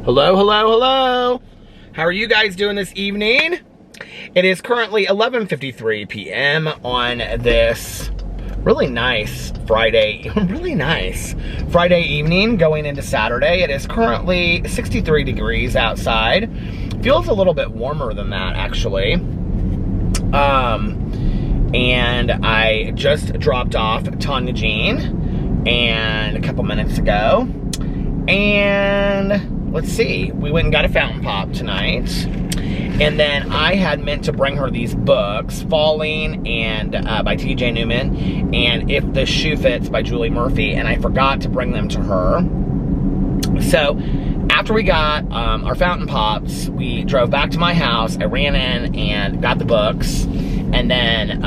Hello, hello, hello. How are you guys doing this evening? It is currently 11:53 p.m. on this really nice Friday evening going into Saturday. It is currently 63 degrees outside. Feels a little bit warmer than that, actually. And I just dropped off Tanya Jean and a couple minutes ago. And let's see, we went and got a fountain pop tonight. And then I had meant to bring her these books, Falling and by T.J. Newman, and If the Shoe Fits by Julie Murphy, and I forgot to bring them to her. So after we got our fountain pops, we drove back to my house. I ran in and got the books, and then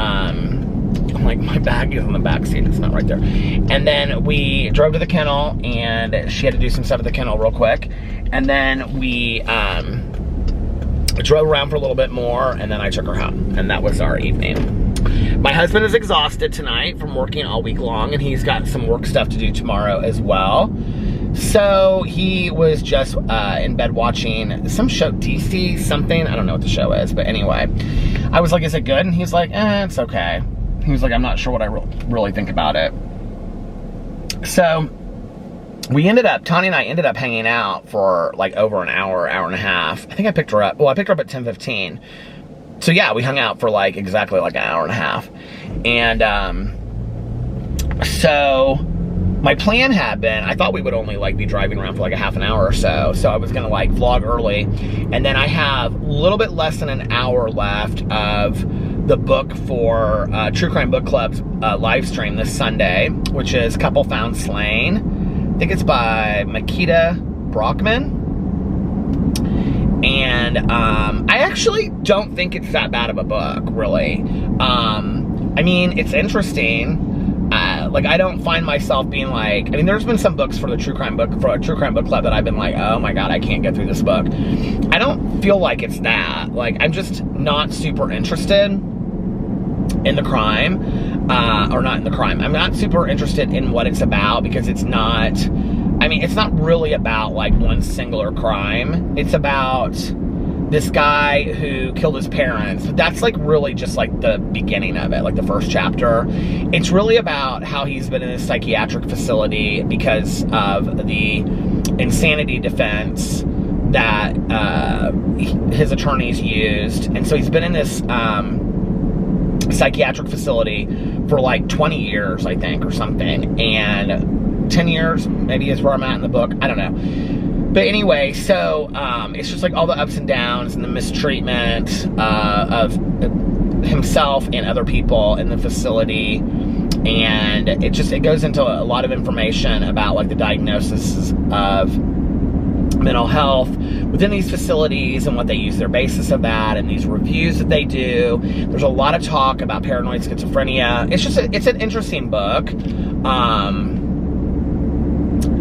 like, my bag is in the back seat, it's not right there. And then we drove to the kennel, and she had to do some stuff at the kennel real quick. And then we drove around for a little bit more, and then I took her home, and that was our evening. My husband is exhausted tonight from working all week long, and he's got some work stuff to do tomorrow as well. So he was just in bed watching some show, DC something. I don't know what the show is, but anyway. I was like, is it good? And he's like, it's okay. He was like, I'm not sure what I really think about it. So we ended up, Tanya and I ended up hanging out for like over an hour, hour and a half. I think I picked her up. Well, I picked her up at 10:15. So yeah, we hung out for like exactly like an hour and a half. And so my plan had been, I thought we would only like be driving around for like a half an hour or so. So I was gonna like vlog early. And then I have a little bit less than an hour left of the book for True Crime Book Club's live stream this Sunday, which is Couple Found Slain. I think it's by Makita Brockman. And I actually don't think it's that bad of a book, really. I mean, it's interesting. Like, I don't find myself being like, I mean, there's been some books for a True Crime Book Club that I've been like, oh my God, I can't get through this book. I don't feel like it's that. Like, I'm just not super interested in the crime, or not in the crime. I'm not super interested in what it's about, because it's not, I mean, it's not really about like one singular crime. It's about this guy who killed his parents, but that's like really just like the beginning of it, like the first chapter. It's really about how he's been in a psychiatric facility because of the insanity defense that his attorneys used. And so he's been in this psychiatric facility for like 20 years, I think, or something. And 10 years maybe is where I'm at in the book. I don't know. But anyway, so it's just like all the ups and downs and the mistreatment of himself and other people in the facility. And it goes into a lot of information about like the diagnosis of mental health within these facilities and what they use their basis of that, and these reviews that they do. There's a lot of talk about paranoid schizophrenia. It's an interesting book.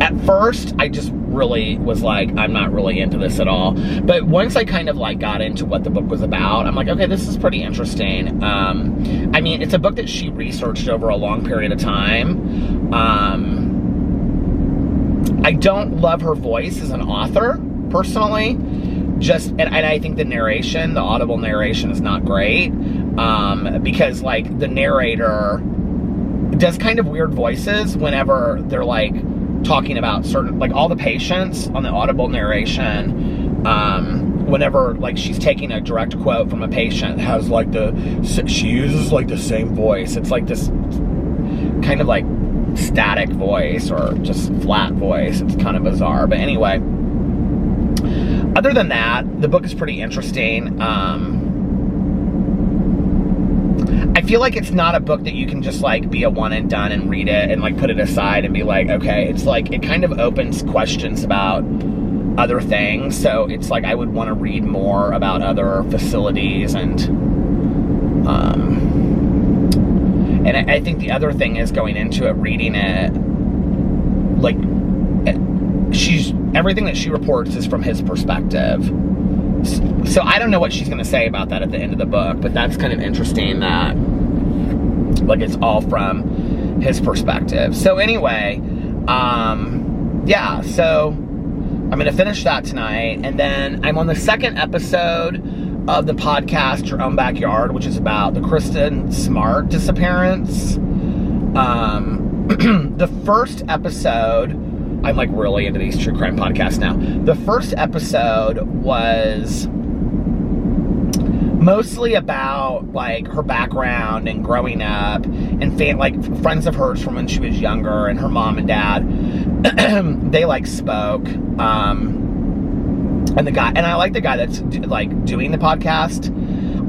At first, I just really was like, I'm not really into this at all. But once I kind of like got into what the book was about, I'm like, okay, this is pretty interesting. I mean, it's a book that she researched over a long period of time. I don't love her voice as an author, personally. And I think the narration, the audible narration, is not great. Because like the narrator does kind of weird voices whenever they're like talking about certain, like all the patients on the audible narration, whenever like she's taking a direct quote from a patient, has like she uses like the same voice. It's like this kind of like static voice or just flat voice. It's kind of bizarre. But anyway, other than that, the book is pretty interesting. I feel like it's not a book that you can just like be a one and done and read it and like put it aside and be like, okay. It's like, it kind of opens questions about other things. So it's like, I would want to read more about other facilities. And I think the other thing is going into it, reading it, like everything that she reports is from his perspective. So I don't know what she's going to say about that at the end of the book, but that's kind of interesting that like it's all from his perspective. So anyway, yeah, so I'm going to finish that tonight. And then I'm on the second episode of the podcast, Your Own Backyard, which is about the Kristen Smart disappearance. The first episode, I'm like really into these true crime podcasts now. The first episode was mostly about like her background and growing up and like friends of hers from when she was younger, and her mom and dad. They like spoke. And I like the guy that's like doing the podcast.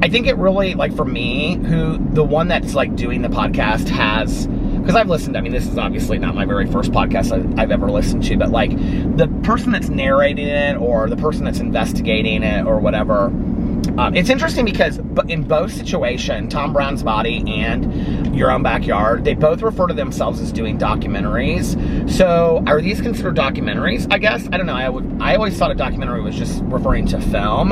I think it really, like, for me, the one that's like doing the podcast has, because I've listened, I mean, this is obviously not my very first podcast I've ever listened to, but like the person that's narrating it or the person that's investigating it or whatever, it's interesting because in both situations, Tom Brown's Body and Your Own Backyard, they both refer to themselves as doing documentaries. So are these considered documentaries? I guess, I don't know. I always thought a documentary was just referring to film.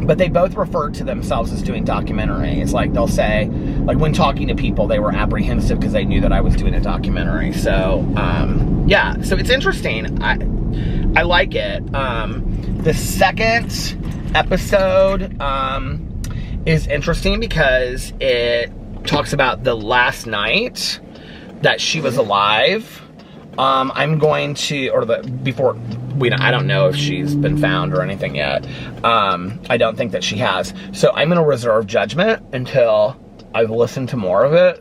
But they both referred to themselves as doing documentaries. Like they'll say, like when talking to people, they were apprehensive because they knew that I was doing a documentary. So, yeah, so it's interesting. I like it. The second episode is interesting because it talks about the last night that she was alive. I'm going to, I don't know if she's been found or anything yet. I don't think that she has. So I'm going to reserve judgment until I've listened to more of it.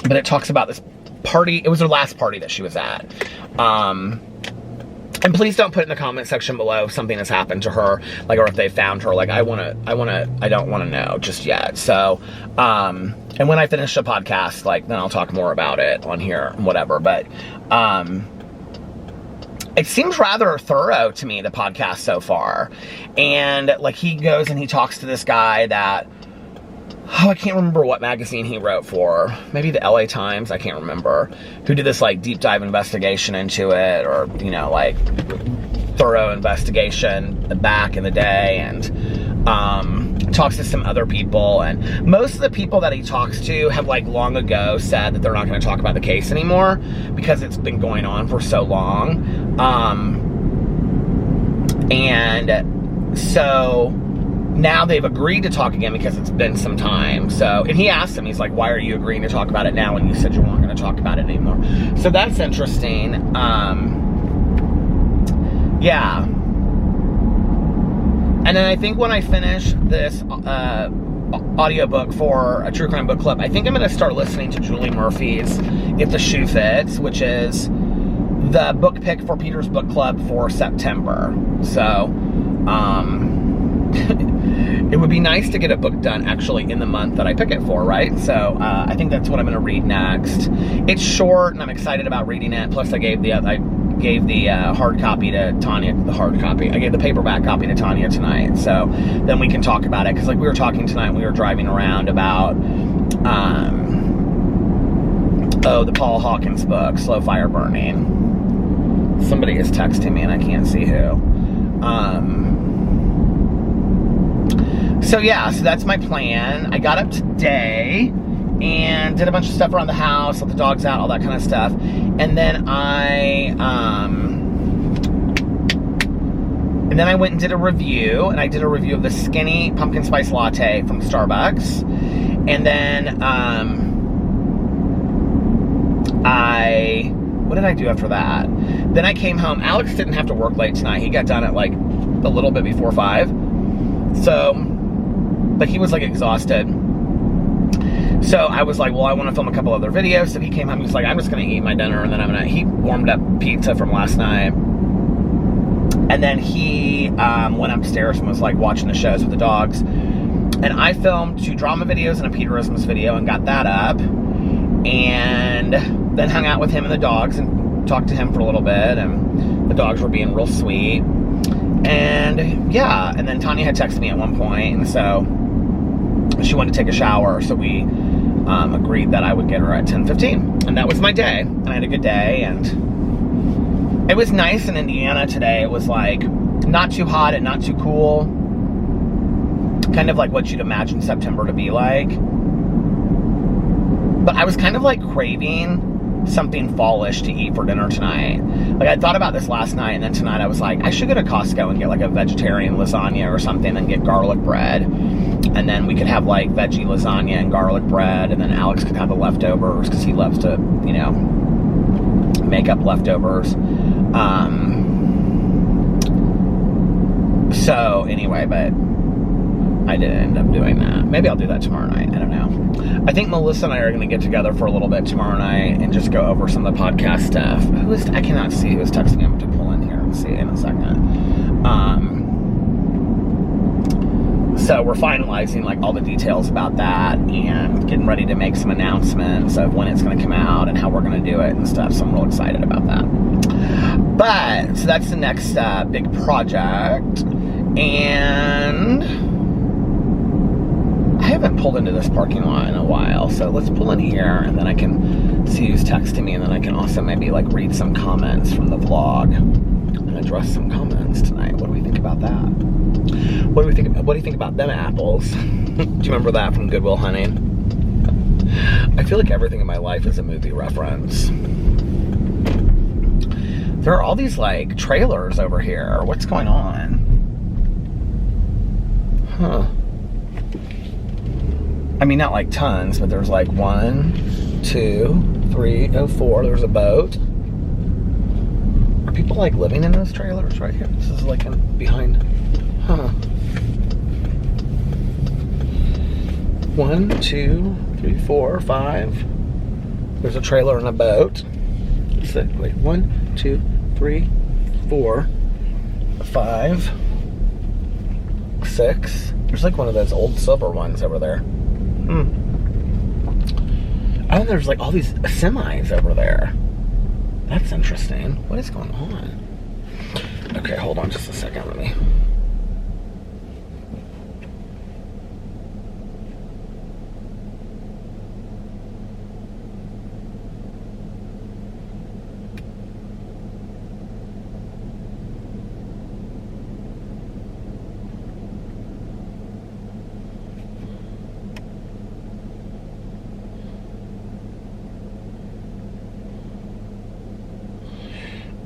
But it talks about this party. It was her last party that she was at. And please don't put in the comment section below if something has happened to her, like, or if they found her. Like, I don't want to know just yet. So, and when I finish the podcast, like, then I'll talk more about it on here, whatever. But, it seems rather thorough to me, the podcast so far. And, like, he goes and he talks to this guy that, I can't remember what magazine he wrote for. Maybe the LA Times, I can't remember. Who did this, like, deep dive investigation into it, or, you know, like, thorough investigation back in the day, and talks to some other people. And most of the people that he talks to have, like, long ago said that they're not going to talk about the case anymore because it's been going on for so long. And so now they've agreed to talk again because it's been some time. So, and he asked him, he's like, why are you agreeing to talk about it now when you said you weren't going to talk about it anymore? So that's interesting. Yeah. And then I think when I finish this audiobook for a true crime book club, I think I'm going to start listening to Julie Murphy's If the Shoe Fits, which is the book pick for Peter's book club for September. So, it would be nice to get a book done actually in the month that I pick it for, right? So I think that's what I'm going to read next. It's short, and I'm excited about reading it. Plus, I gave the hard copy to Tanya. I gave the paperback copy to Tanya tonight. So then we can talk about it, because like we were talking tonight, we were driving around about the Paul Hawkins book, Slow Fire Burning. Somebody is texting me, and I can't see who. So yeah, so that's my plan. I got up today and did a bunch of stuff around the house, let the dogs out, all that kind of stuff. And then I went and did a review, and I did a review of the Skinny Pumpkin Spice Latte from Starbucks. And then what did I do after that? Then I came home. Alex didn't have to work late tonight. He got done at like a little bit before 5. So, but he was like exhausted. So I was like, well, I want to film a couple other videos. So he came home, he was like, I'm just going to eat my dinner, and then he warmed up pizza from last night. And then he went upstairs and was like watching the shows with the dogs. And I filmed 2 drama videos and a Peterisms video and got that up. And then hung out with him and the dogs and talked to him for a little bit. And the dogs were being real sweet. And yeah, and then Tanya had texted me at one point, and so she wanted to take a shower, so we agreed that I would get her at 10:15, and that was my day, and I had a good day. And it was nice in Indiana today. It was like not too hot and not too cool, kind of like what you'd imagine September to be like. But I was kind of like craving something fallish to eat for dinner tonight. Like, I thought about this last night, and then tonight I was like, I should go to Costco and get like a vegetarian lasagna or something and get garlic bread. And then we could have like veggie lasagna and garlic bread, and then Alex could have the leftovers because he loves to, you know, make up leftovers. So anyway, but I didn't end up doing that. Maybe I'll do that tomorrow night. I don't know. I think Melissa and I are going to get together for a little bit tomorrow night and just go over some of the podcast stuff. I cannot see who is texting me. I'm going to pull in here and see in a second. So we're finalizing like all the details about that and getting ready to make some announcements of when it's going to come out and how we're going to do it and stuff. So I'm real excited about that. But so that's the next big project. And I haven't pulled into this parking lot in a while, so let's pull in here and then I can see who's texting me, and then I can also maybe like read some comments from the vlog and address some comments tonight. What do we think about that? What do you think about them apples? Do you remember that from Good Will Hunting? I feel like everything in my life is a movie reference. There are all these like trailers over here. What's going on? Huh. I mean, not like tons, but there's like 1, 2, 3, 4. There's a boat. Are people like living in those trailers right here? This is like behind. Huh. 1, 2, 3, 4, 5. There's a trailer and a boat. So, wait, 1, 2, 3, 4, 5, 6. There's like one of those old silver ones over there. Oh, and there's like all these semis over there. That's interesting. What is going on? Okay, hold on just a second. Let me.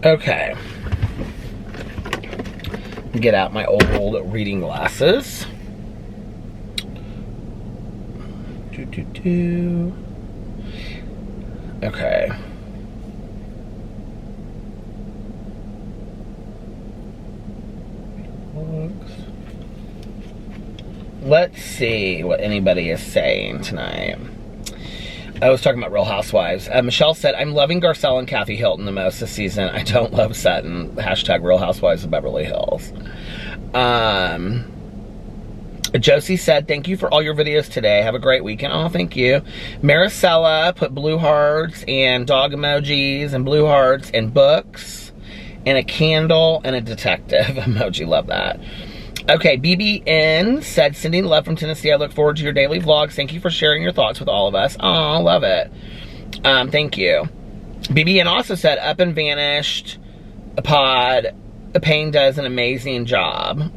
Okay. Get out my old reading glasses. Okay. Let's see what anybody is saying tonight. I was talking about Real Housewives. Michelle said, I'm loving Garcelle and Kathy Hilton the most this season. I don't love Sutton. Hashtag Real Housewives of Beverly Hills. Josie said, thank you for all your videos today. Have a great weekend. Oh, thank you. Maricela put blue hearts and dog emojis and blue hearts and books and a candle and a detective emoji. Love that. Okay, BBN said, sending love from Tennessee. I look forward to your daily vlogs. Thank you for sharing your thoughts with all of us. Oh, love it. Thank you. BBN also said, up and vanished pod. Payne does an amazing job.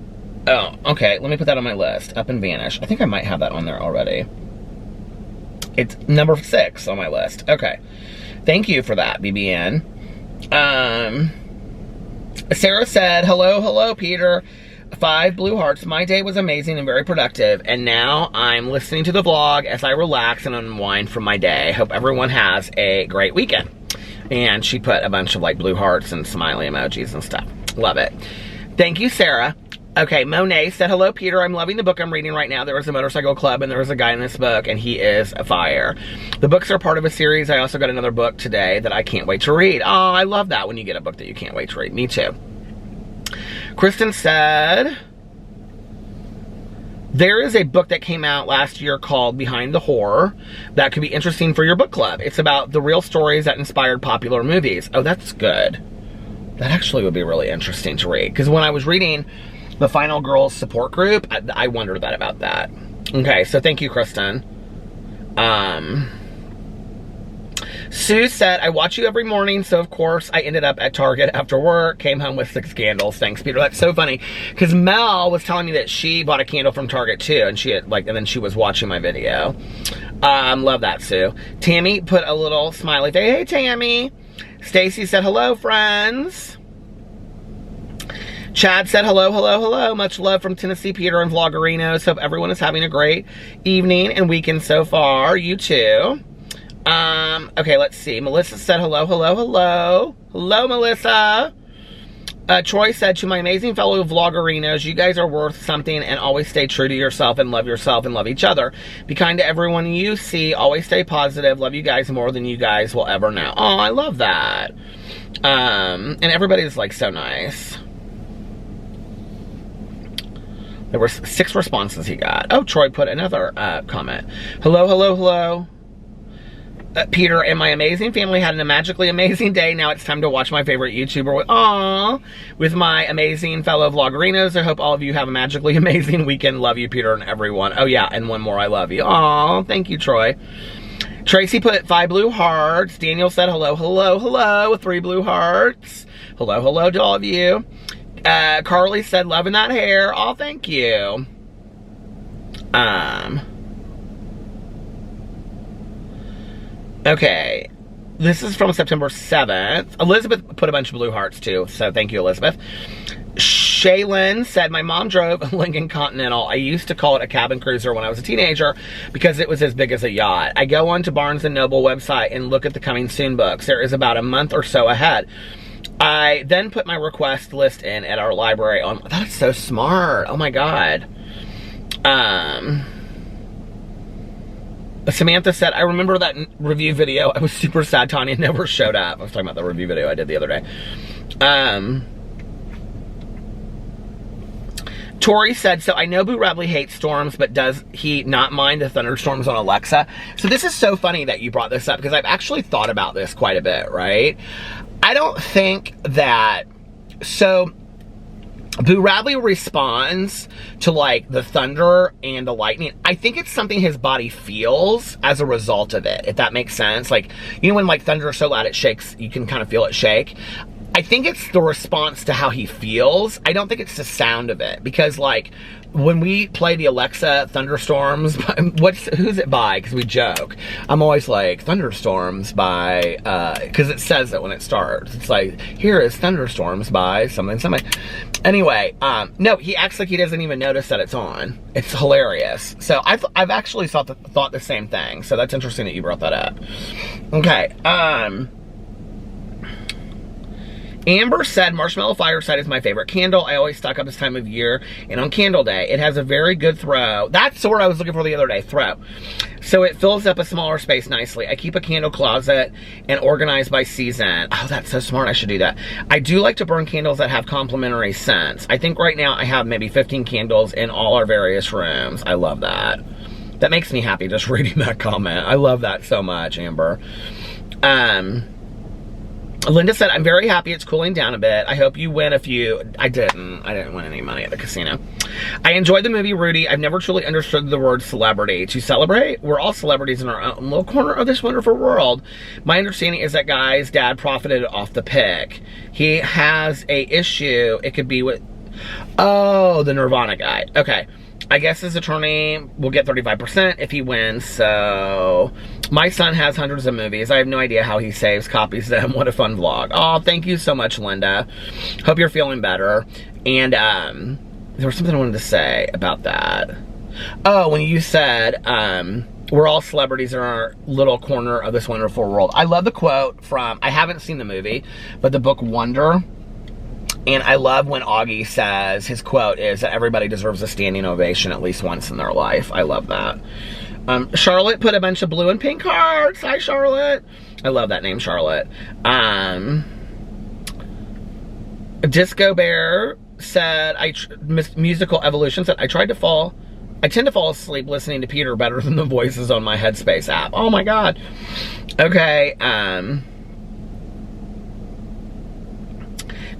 Oh, okay. Let me put that on my list. Up and vanish. I think I might have that on there already. It's number 6 on my list. Okay. Thank you for that, BBN. Sarah said, hello, Peter. 5 blue hearts. My day was amazing and very productive, and now I'm listening to the vlog as I relax and unwind from my day. Hope everyone has a great weekend. And she put a bunch of like blue hearts and smiley emojis and stuff. Love it. Thank you, Sarah. Okay, Monet said, hello, Peter. I'm loving the book I'm reading right now. There was a motorcycle club, and there was a guy in this book, and he is a fire. The books are part of a series. I also got another book today that I can't wait to read. Oh, I love that when you get a book that you can't wait to read. Me too. Kristen said, there is a book that came out last year called Behind the Horror that could be interesting for your book club. It's about the real stories that inspired popular movies. Oh, that's good. That actually would be really interesting to read. Because when I was reading the Final Girls support group, I wondered about that. Okay, so thank you, Kristen. Sue said, I watch you every morning, so of course I ended up at Target after work, came home with 6 candles. Thanks, Peter. That's so funny, because Mel was telling me that she bought a candle from Target too, and she had, like, and then she was watching my video. Love that, Sue. Tammy put a little smiley face. Hey, Tammy. Stacy said, hello, friends. Chad said, hello, hello, hello. Much love from Tennessee, Peter, and Vloggerinos. Hope everyone is having a great evening and weekend so far. You too. Okay, let's see. Melissa said, hello, hello, hello. Hello, Melissa. Troy said, to my amazing fellow Vloggerinos, you guys are worth something and always stay true to yourself and love each other. Be kind to everyone you see. Always stay positive. Love you guys more than you guys will ever know. Oh, I love that. And everybody's like so nice. There were 6 responses he got. Oh, Troy put another comment. Hello, hello, hello. Peter and my amazing family had a magically amazing day. Now it's time to watch my favorite YouTuber with my amazing fellow Vloggerinos. I hope all of you have a magically amazing weekend. Love you, Peter, and everyone. Oh, yeah, and one more. I love you. Aw, thank you, Troy. Tracy put 5 blue hearts. Daniel said hello, hello, hello with 3 blue hearts. Hello, hello to all of you. Carly said, loving that hair. Oh, thank you. Okay. This is from September 7th. Elizabeth put a bunch of blue hearts, too. So, thank you, Elizabeth. Shaylin said, my mom drove a Lincoln Continental. I used to call it a cabin cruiser when I was a teenager because it was as big as a yacht. I go on to Barnes & Noble website and look at the coming soon books. There is about a month or so ahead. I then put my request list in at our library. Oh, that's so smart. Oh my God. Samantha said, I remember that review video. I was super sad Tanya never showed up. I was talking about the review video I did the other day. Tori said, so I know Boo Radley hates storms, but does he not mind the thunderstorms on Alexa? So this is so funny that you brought this up because I've actually thought about this quite a bit, right? I don't think that, so Boo Radley responds to like the thunder and the lightning. I think it's something his body feels as a result of it, if that makes sense. Like, you know when like thunder is so loud it shakes, you can kind of feel it shake. I think it's the response to how he feels. I don't think it's the sound of it. Because like, when we play the Alexa thunderstorms, who's it by? Because we joke. I'm always like, thunderstorms by, because it says it when it starts. It's like, here is thunderstorms by something, something. Anyway, no, he acts like he doesn't even notice that it's on. It's hilarious. So I've actually thought the same thing. So that's interesting that you brought that up. Okay, Amber said, Marshmallow Fireside is my favorite candle. I always stock up this time of year and on Candle Day. It has a very good throw. That's the word I was looking for the other day, throw. So it fills up a smaller space nicely. I keep a candle closet and organize by season. Oh, that's so smart. I should do that. I do like to burn candles that have complementary scents. I think right now I have maybe 15 candles in all our various rooms. I love that. That makes me happy just reading that comment. I love that so much, Amber. Linda said, I'm very happy it's cooling down a bit. I hope you win a few. I didn't win any money at the casino. I enjoyed the movie Rudy. I've never truly understood the word celebrity. To celebrate, we're all celebrities in our own little corner of this wonderful world. My understanding is that guy's dad profited off the pic. He has a issue. It could be with, oh, the Nirvana guy. Okay. I guess his attorney will get 35% if he wins, so my son has hundreds of movies. I have no idea how he saves copies of them. What a fun vlog. Oh, thank you so much, Linda. Hope you're feeling better. And there was something I wanted to say about that. Oh, when you said we're all celebrities in our little corner of this wonderful world. I love the quote from, I haven't seen the movie, but the book Wonder. And I love when Augie says, his quote is that everybody deserves a standing ovation at least once in their life. I love that. Charlotte put a bunch of blue and pink hearts. Hi, Charlotte. I love that name, Charlotte. Disco Bear said, Musical Evolution said, I tend to fall asleep listening to Peter better than the voices on my Headspace app. Oh my God. Okay,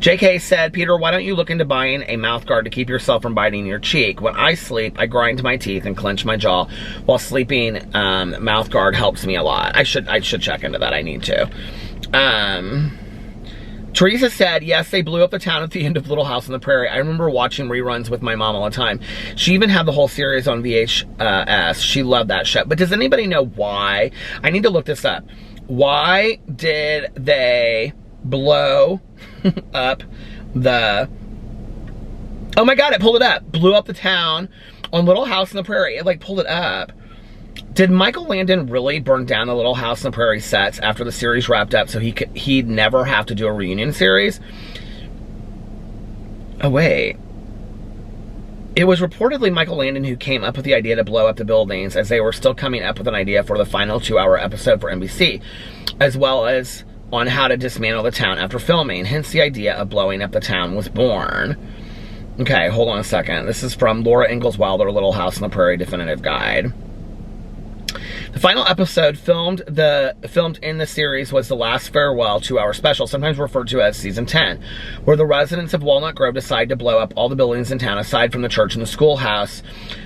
JK said, Peter, why don't you look into buying a mouth guard to keep yourself from biting your cheek? When I sleep, I grind my teeth and clench my jaw. While sleeping, mouth guard helps me a lot. I should check into that. I need to. Teresa said, yes, they blew up the town at the end of Little House on the Prairie. I remember watching reruns with my mom all the time. She even had the whole series on VHS. She loved that show. But does anybody know why? I need to look this up. Why did they blow up the... Oh my God, it pulled it up. Blew up the town on Little House on the Prairie. It like pulled it up. Did Michael Landon really burn down the Little House on the Prairie sets after the series wrapped up so he'd never have to do a reunion series? Oh, wait. It was reportedly Michael Landon who came up with the idea to blow up the buildings as they were still coming up with an idea for the final 2-hour episode for NBC, as well as on how to dismantle the town after filming. Hence, the idea of blowing up the town was born. Okay, hold on a second. This is from Laura Ingalls Wilder, Little House on the Prairie Definitive Guide. The final episode filmed in the series was the last farewell 2-hour special, sometimes referred to as season 10, where the residents of Walnut Grove decide to blow up all the buildings in town aside from the church and the schoolhouse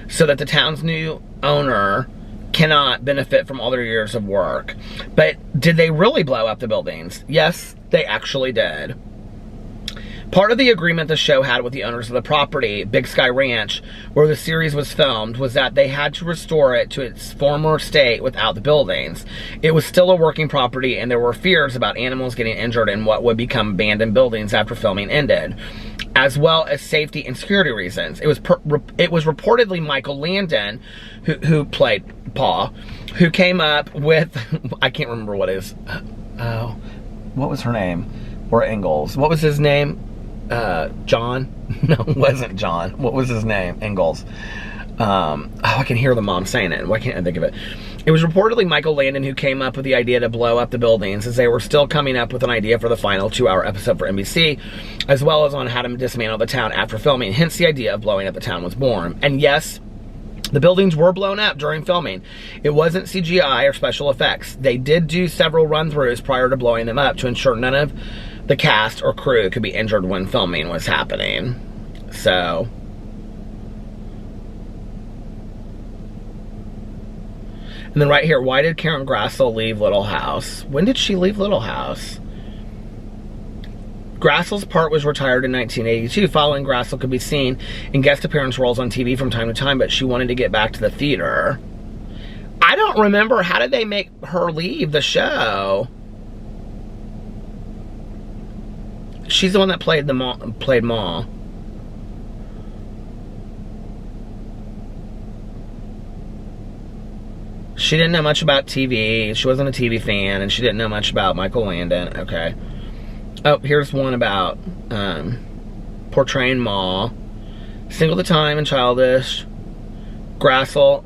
so that the town's new owner cannot benefit from all their years of work. But did they really blow up the buildings? Yes, they actually did. Part of the agreement the show had with the owners of the property, Big Sky Ranch, where the series was filmed, was that they had to restore it to its former state without the buildings. It was still a working property, and there were fears about animals getting injured in what would become abandoned buildings after filming ended, as well as safety and security reasons. It was reportedly Michael Landon, who played Paul, who came up with, I can't remember what what was her name? Or Ingalls. What was his name? John? No, it wasn't John. What was his name? Ingalls. I can hear the mom saying it. Why can't I think of it? It was reportedly Michael Landon who came up with the idea to blow up the buildings as they were still coming up with an idea for the final 2-hour episode for NBC, as well as on how to dismantle the town after filming. Hence, the idea of blowing up the town was born. And yes, the buildings were blown up during filming. It wasn't CGI or special effects. They did do several run-throughs prior to blowing them up to ensure none of the cast or crew could be injured when filming was happening. So, and then right here, why did Karen Grassel leave Little House? When did she leave Little House? Grassel's part was retired in 1982. Following, Grassel could be seen in guest appearance roles on TV from time to time, but she wanted to get back to the theater. I don't remember. How did they make her leave the show? She's the one that played Ma. She didn't know much about TV. She wasn't a TV fan, and she didn't know much about Michael Landon. Okay. Oh, here's one about portraying Ma. Single at the time and childish. Grassel.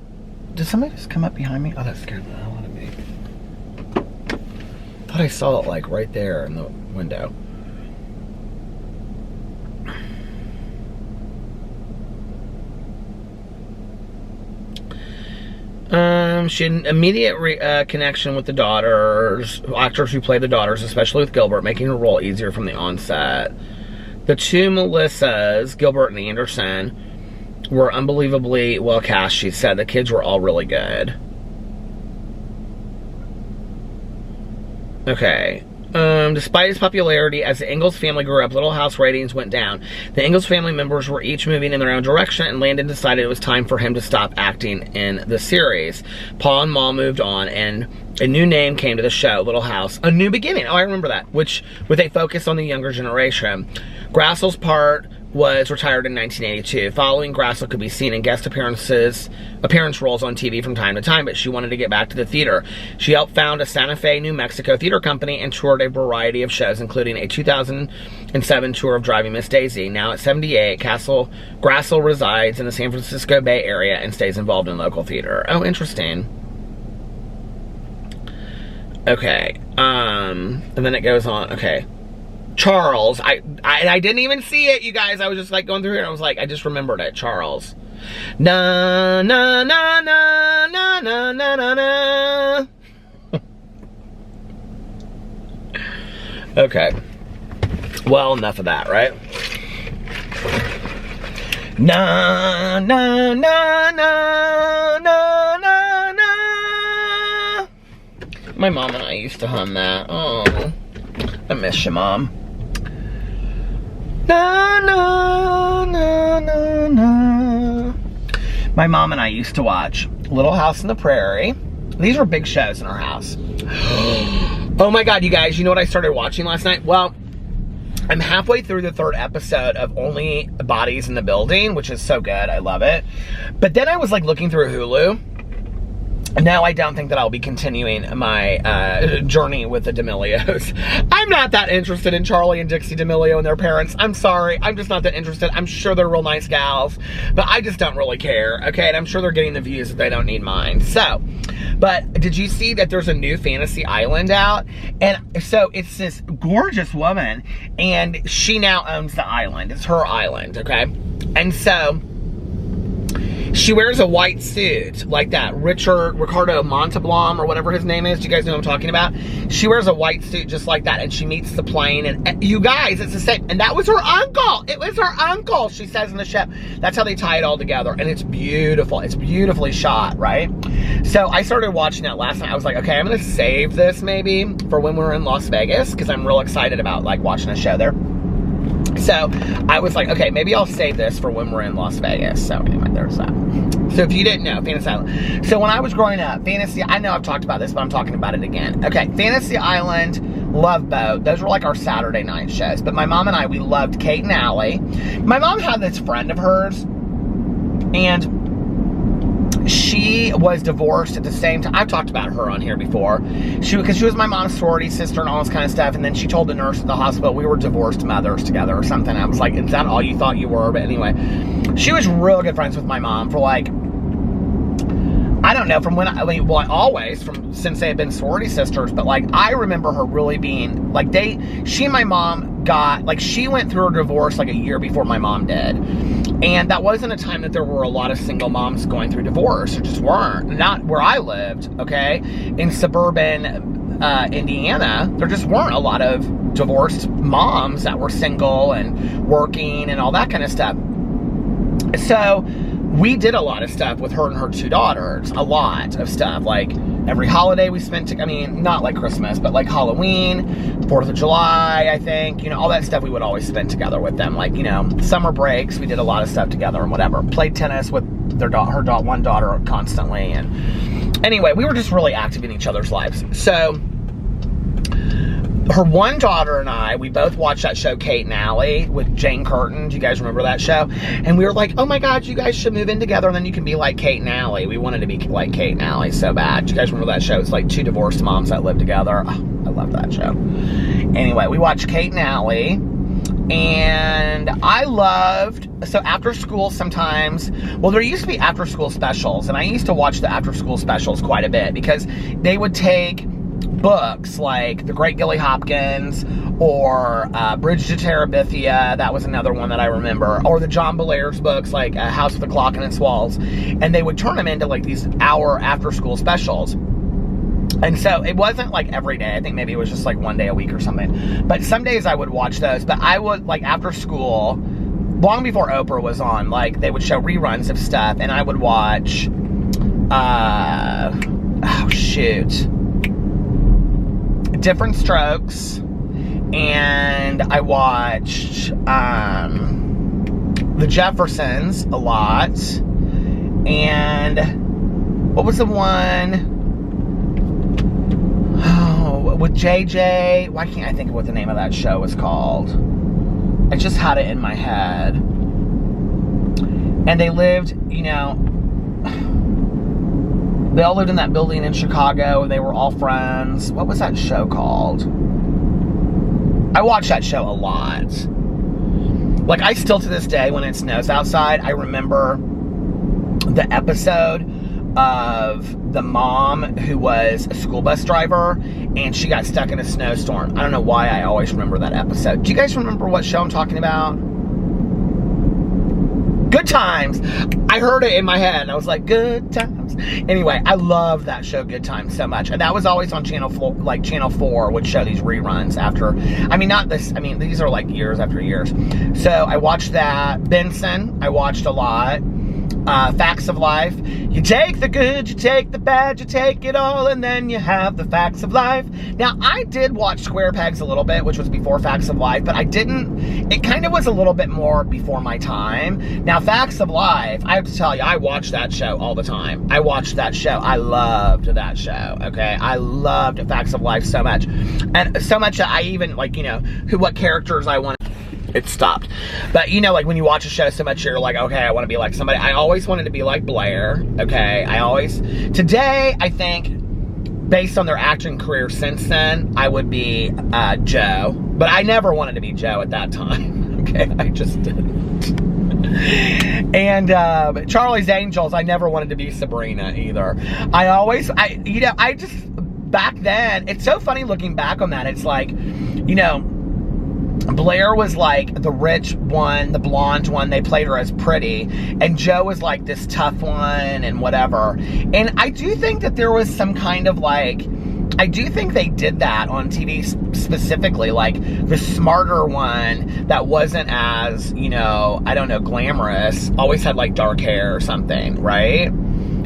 Did somebody just come up behind me? Oh, that scared the hell out of me. Thought I saw it like right there in the window. She had an immediate connection with the daughters, actors who played the daughters, especially with Gilbert, making her role easier from the onset. The two Melissas, Gilbert and Anderson, were unbelievably well cast, she said. The kids were all really good. Okay. Despite its popularity, as the Ingalls family grew up, Little House ratings went down. The Ingalls family members were each moving in their own direction, and Landon decided it was time for him to stop acting in the series. Paul and Ma moved on, and a new name came to the show, Little House. A New Beginning. Oh, I remember that. Which, with a focus on the younger generation. Grassel's part was retired in 1982. Following, Grassel could be seen in guest appearance roles on TV from time to time, but she wanted to get back to the theater. She helped found a Santa Fe, New Mexico theater company and toured a variety of shows, including a 2007 tour of Driving Miss Daisy. Now at 78, Grassel resides in the San Francisco Bay Area and stays involved in local theater. Oh, interesting. Okay. And then it goes on. Okay. Charles. I didn't even see it, you guys. I was just like going through here and I was like, I just remembered it. Charles. Na na na na na na na na na. Okay. Well, enough of that, right? Na na na na na na na. My mom and I used to hum that. Oh, I miss you, Mom. Na na na na na. My mom and I used to watch Little House on the Prairie. These were big shows in our house. Oh my God, you guys, you know what I started watching last night? Well, I'm halfway through the 3rd episode of Only Bodies in the Building, which is so good. I love it. But then I was like looking through Hulu. Now I don't think that I'll be continuing my journey with the D'Amelios. I'm not that interested in Charlie and Dixie D'Amelio and their parents. I'm sorry. I'm just not that interested. I'm sure they're real nice gals, but I just don't really care, okay? And I'm sure they're getting the views that they don't need mine. So, but did you see that there's a new fantasy island out? And so it's this gorgeous woman, and she now owns the island. It's her island, okay? And so she wears a white suit, like that Ricardo Montalban or whatever his name is. Do you guys know what I'm talking about? She wears a white suit just like that, and she meets the plane, and you guys, it's the same. And that was her uncle. It was her uncle, she says in the show. That's how they tie it all together, and it's beautiful. It's beautifully shot, right? So I started watching it last night. I was like, okay, I'm gonna save this maybe for when we're in Las Vegas, because I'm real excited about like watching a show there. So I was like, okay, maybe I'll save this for when we're in Las Vegas. So anyway, there's that. So if you didn't know, Fantasy Island. So when I was growing up, I know I've talked about this, but I'm talking about it again. Okay, Fantasy Island, Love Boat. Those were like our Saturday night shows. But my mom and I, we loved Kate and Allie. My mom had this friend of hers, and she was divorced at the same time. I've talked about her on here before. Because she was my mom's sorority sister and all this kind of stuff. And then she told the nurse at the hospital we were divorced mothers together or something. I was like, is that all you thought you were? But anyway, she was real good friends with my mom for like, I don't know, from when since they had been sorority sisters, but like, I remember her really being, like, she and my mom got, like, she went through a divorce like a year before my mom did. And that wasn't a time that there were a lot of single moms going through divorce. There just weren't. Not where I lived, okay? In suburban Indiana, there just weren't a lot of divorced moms that were single and working and all that kind of stuff. So we did a lot of stuff with her and her 2 daughters. A lot of stuff. Like, every holiday we spent, I mean, not like Christmas, but like Halloween, 4th of July, I think. You know, all that stuff we would always spend together with them. Like, you know, summer breaks, we did a lot of stuff together and whatever. Played tennis with her one daughter constantly. And anyway, we were just really active in each other's lives. So her one daughter and I, we both watched that show, Kate and Allie, with Jane Curtin. Do you guys remember that show? And we were like, oh my God, you guys should move in together and then you can be like Kate and Allie. We wanted to be like Kate and Allie so bad. Do you guys remember that show? It's like 2 divorced moms that live together. Oh, I love that show. Anyway, we watched Kate and Allie. And I loved, so after school sometimes, well, there used to be after school specials. And I used to watch the after school specials quite a bit because they would take books like The Great Gilly Hopkins or Bridge to Terabithia. That was another one that I remember. Or the John Belair's books like House with a Clock in Its Walls. And they would turn them into like these hour after school specials. And so it wasn't like every day. I think maybe it was just like one day a week or something. But some days I would watch those. But I would, like, after school, long before Oprah was on, like, they would show reruns of stuff. And I would watch, Different Strokes. And I watched The Jeffersons a lot. And what was the one with JJ? Why can't I think of what the name of that show was called? I just had it in my head. And they lived, you know, they all lived in that building in Chicago. They were all friends. What was that show called? I watch that show a lot. Like, I still to this day, when it snows outside, I remember the episode of the mom who was a school bus driver and she got stuck in a snowstorm. I don't know why I always remember that episode. Do you guys remember what show I'm talking about? Good Times. I heard it in my head and I was like, Good Times. Anyway, I love that show, Good Times, so much. And that was always on Channel 4 would show these reruns after, I mean, not this, I mean, these are like years after years. So I watched that. Benson, I watched a lot. Facts of Life. You take the good, you take the bad, you take it all, and then you have the Facts of Life. Now, I did watch Square Pegs a little bit, which was before Facts of Life, but I didn't, it kind of was a little bit more before my time. Now, Facts of Life, I have to tell you, I watched that show all the time. I watched that show. I loved that show, okay? I loved Facts of Life so much. And so much that I even, like, you know, what characters I wanted. It stopped. But, you know, like, when you watch a show so much, you're like, okay, I want to be like somebody. I always wanted to be like Blair, okay? Today, I think, based on their acting career since then, I would be Joe. But I never wanted to be Joe at that time, okay? I just didn't. And Charlie's Angels, I never wanted to be Sabrina either. Back then, it's so funny looking back on that. It's like, you know, Blair was like the rich one, the blonde one. They played her as pretty. And Joe was like this tough one and whatever. And I do think that there was some kind of like, I do think they did that on TV specifically. Like the smarter one that wasn't as, you know, I don't know, glamorous, always had like dark hair or something, right?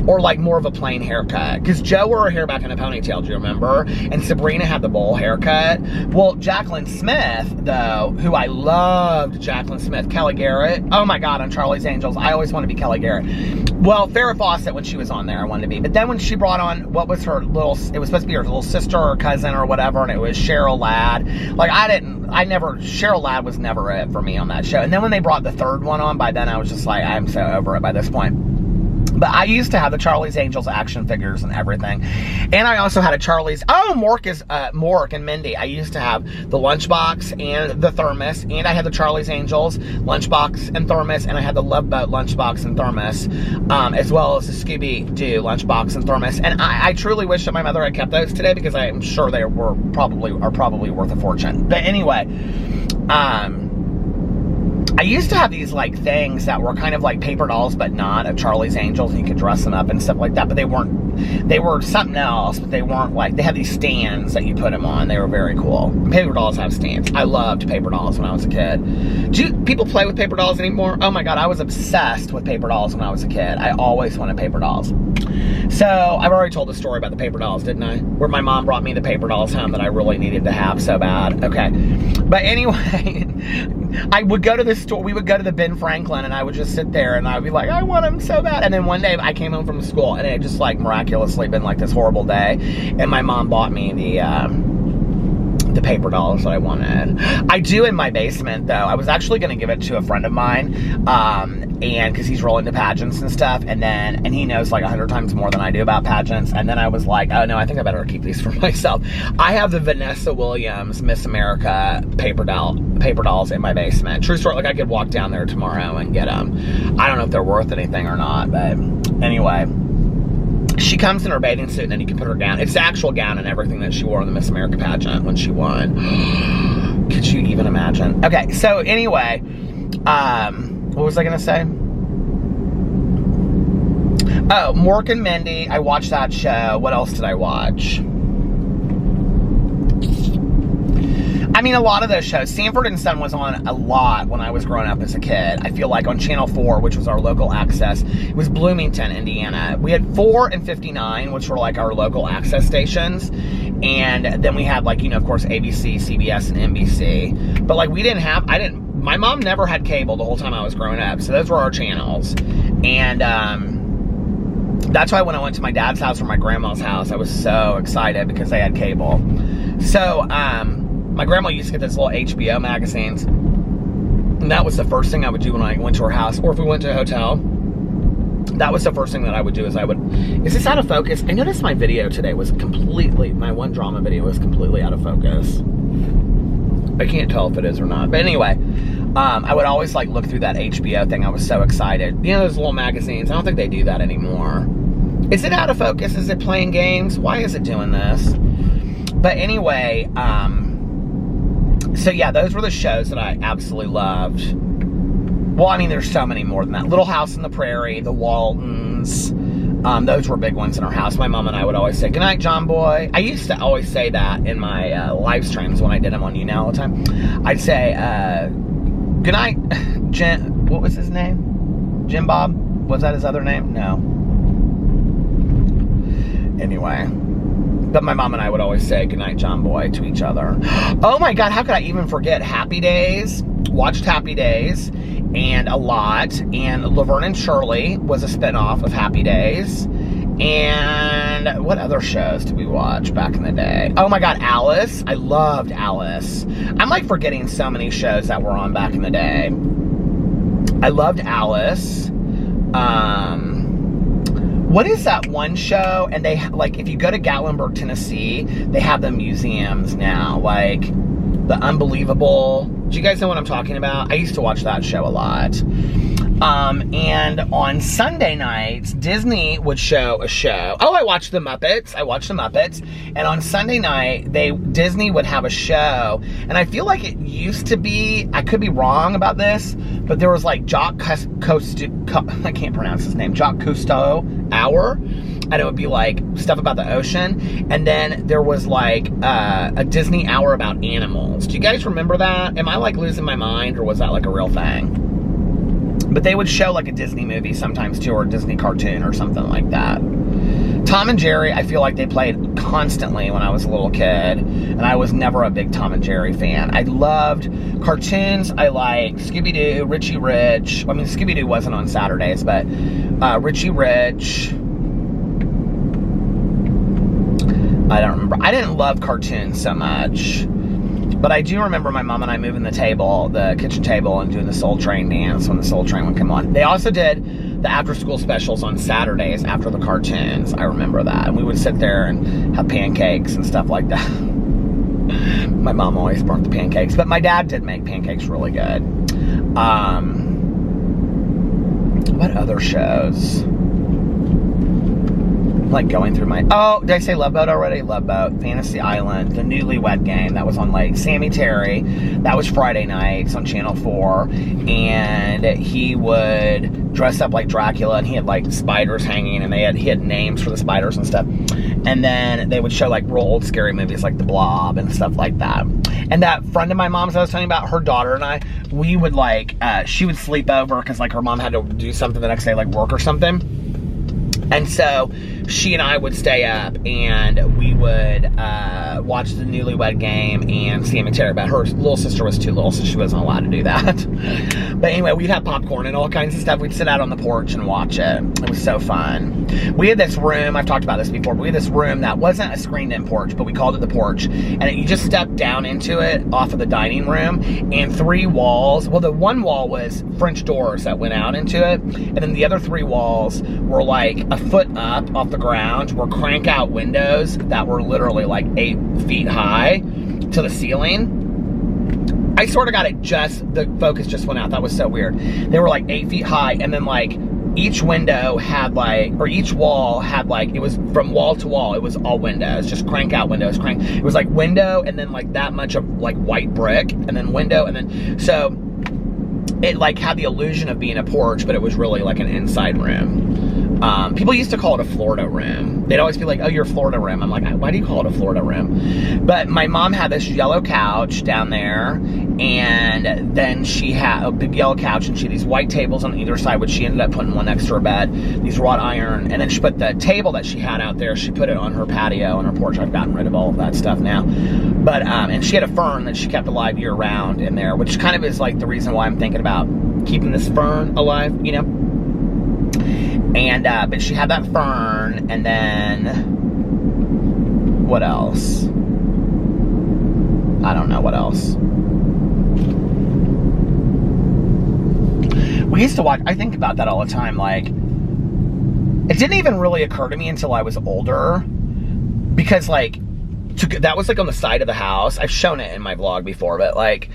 Or like more of a plain haircut. Because Joe wore her hair back in a ponytail, do you remember? And Sabrina had the bowl haircut. Well, Jaclyn Smith, though, who I loved, Jaclyn Smith, Kelly Garrett. Oh my God, on Charlie's Angels, I always wanted to be Kelly Garrett. Well, Farrah Fawcett, when she was on there, I wanted to be. But then when she brought on, what was her little, it was supposed to be her little sister or cousin or whatever, and it was Cheryl Ladd. Like, Cheryl Ladd was never it for me on that show. And then when they brought the third one on, by then I was just like, I'm so over it by this point. But I used to have the Charlie's Angels action figures and everything. And I also had a Charlie's, Mork and Mindy. I used to have the lunchbox and the thermos. And I had the Charlie's Angels lunchbox and thermos. And I had the Love Boat lunchbox and thermos. As well as the Scooby-Doo lunchbox and thermos. And I truly wish that my mother had kept those today, because I'm sure they are probably worth a fortune. But anyway, I used to have these like things that were kind of like paper dolls, but not of Charlie's Angels, and you could dress them up and stuff like that. But they were something else, but they weren't like, they had these stands that you put them on. They were very cool. Paper dolls have stands. I loved paper dolls when I was a kid. Do people play with paper dolls anymore? Oh my God, I was obsessed with paper dolls when I was a kid. I always wanted paper dolls. So I've already told the story about the paper dolls, didn't I? Where my mom brought me the paper dolls home that I really needed to have so bad. Okay. But anyway, I would go to the store, we would go to the Ben Franklin, and I would just sit there and I would be like, I want them so bad. And then one day I came home from school and it had just like miraculously been like this horrible day. And my mom bought me the paper dolls that I wanted. I do in my basement though. I was actually going to give it to a friend of mine, and because he's really into pageants and stuff, and he knows like 100 times more than I do about pageants. And then I was like, oh no, I think I better keep these for myself. I have the Vanessa Williams Miss America paper dolls in my basement. True story. Like, I could walk down there tomorrow and get them. I don't know if they're worth anything or not, but anyway. She comes in her bathing suit, and then you can put her gown. It's the actual gown and everything that she wore in the Miss America pageant when she won. Could you even imagine? Okay, so anyway, what was I going to say? Oh, Mork and Mindy. I watched that show. What else did I watch? I mean, a lot of those shows. Sanford and Son was on a lot when I was growing up as a kid. I feel like on Channel 4, which was our local access. It was Bloomington, Indiana. We had 4 and 59, which were like our local access stations. And then we had like, you know, of course, ABC, CBS, and NBC. But like, my mom never had cable the whole time I was growing up. So those were our channels. And that's why when I went to my dad's house or my grandma's house, I was so excited because they had cable. So, my grandma used to get those little HBO magazines, and that was the first thing I would do when I went to her house, or if we went to a hotel. That was the first thing that I would do. Is this out of focus? I noticed my video today was my one drama video was completely out of focus. I can't tell if it is or not, but anyway, I would always like look through that HBO thing. I was so excited. You know those little magazines? I don't think they do that anymore. Is it out of focus? Is it playing games? Why is it doing this? But anyway, so yeah, those were the shows that I absolutely loved. Well, I mean, there's so many more than that. Little House on the Prairie, the Waltons. Those were big ones in our house. My mom and I would always say, "Good night, John Boy." I used to always say that in my live streams when I did them on all the time. I'd say, "Good night, Jim." What was his name? Jim Bob? Was that his other name? No. Anyway. But my mom and I would always say, "Good night, John Boy," to each other. Oh my God, how could I even forget Happy Days? Watched Happy Days and a lot. And Laverne and Shirley was a spinoff of Happy Days. And what other shows did we watch back in the day? Oh my God, Alice. I loved Alice. I'm like forgetting so many shows that were on back in the day. I loved Alice. What is that one show? And they, like, if you go to Gatlinburg, Tennessee, they have the museums now, like the Unbelievable. Do you guys know what I'm talking about? I used to watch that show a lot. And on Sunday nights, Disney would show a show. Oh, I watched The Muppets. And on Sunday night, Disney would have a show. And I feel like it used to be, I could be wrong about this, but there was like Jacques Cousteau, I can't pronounce his name, Jacques Cousteau Hour. And it would be like stuff about the ocean. And then there was like a Disney Hour about animals. Do you guys remember that? Am I like losing my mind, or was that like a real thing? But they would show like a Disney movie sometimes too, or a Disney cartoon or something like that. Tom and Jerry, I feel like they played constantly when I was a little kid, and I was never a big Tom and Jerry fan. I loved cartoons. I liked Scooby-Doo, Richie Rich. I mean, Scooby-Doo wasn't on Saturdays, but Richie Rich. I don't remember. I didn't love cartoons so much. But I do remember my mom and I moving the kitchen table, and doing the Soul Train dance when the Soul Train would come on. They also did the after-school specials on Saturdays after the cartoons. I remember that. And we would sit there and have pancakes and stuff like that. My mom always burnt the pancakes. But my dad did make pancakes really good. What other shows? Like going through my, oh, did I say Love Boat already? Love Boat, Fantasy Island, the Newlywed Game, that was on like Sammy Terry. That was Friday nights on Channel 4, and he would dress up like Dracula, and he had like spiders hanging, and he had names for the spiders and stuff. And then they would show like real old scary movies like The Blob and stuff like that. And that friend of my mom's I was telling you about, her daughter and I, we would like, she would sleep over because like her mom had to do something the next day, like work or something. And so she and I would stay up, and we would watch the Newlywed Game and Sammy Terry. But her little sister was too little, so she wasn't allowed to do that. But anyway, we'd have popcorn and all kinds of stuff. We'd sit out on the porch and watch it. It was so fun. We had this room, I've talked about this before, but we had this room that wasn't a screened-in porch, but we called it the porch. And you just stepped down into it off of the dining room, and 3 walls. Well, the one wall was French doors that went out into it, and then the other 3 walls were like a foot up off the ground, were crank out windows that were literally like 8 feet high to the ceiling. I sort of got it the focus just went out. That was so weird. They were like 8 feet high, and then like each window had like, or each wall had like, it was from wall to wall, it was all windows, just crank out windows, it was like window, and then like that much of like white brick, and then window, and then, so it like had the illusion of being a porch, but it was really like an inside room. People used to call it a Florida room. They'd always be like, "Oh, your Florida room." I'm like, "Why do you call it a Florida room?" But my mom had this yellow couch down there, and then she had a big yellow couch, and she had these white tables on either side, which she ended up putting one next to her bed, these wrought iron, and then she put the table that she had out there, she put it on her patio, on her porch. I've gotten rid of all of that stuff now. But, and she had a fern that she kept alive year round in there, which kind of is like the reason why I'm thinking about keeping this fern alive, you know? And, but she had that fern, and then, what else? I don't know what else. We used to watch, I think about that all the time, like, it didn't even really occur to me until I was older, because, like, that was, like, on the side of the house. I've shown it in my vlog before, but, like,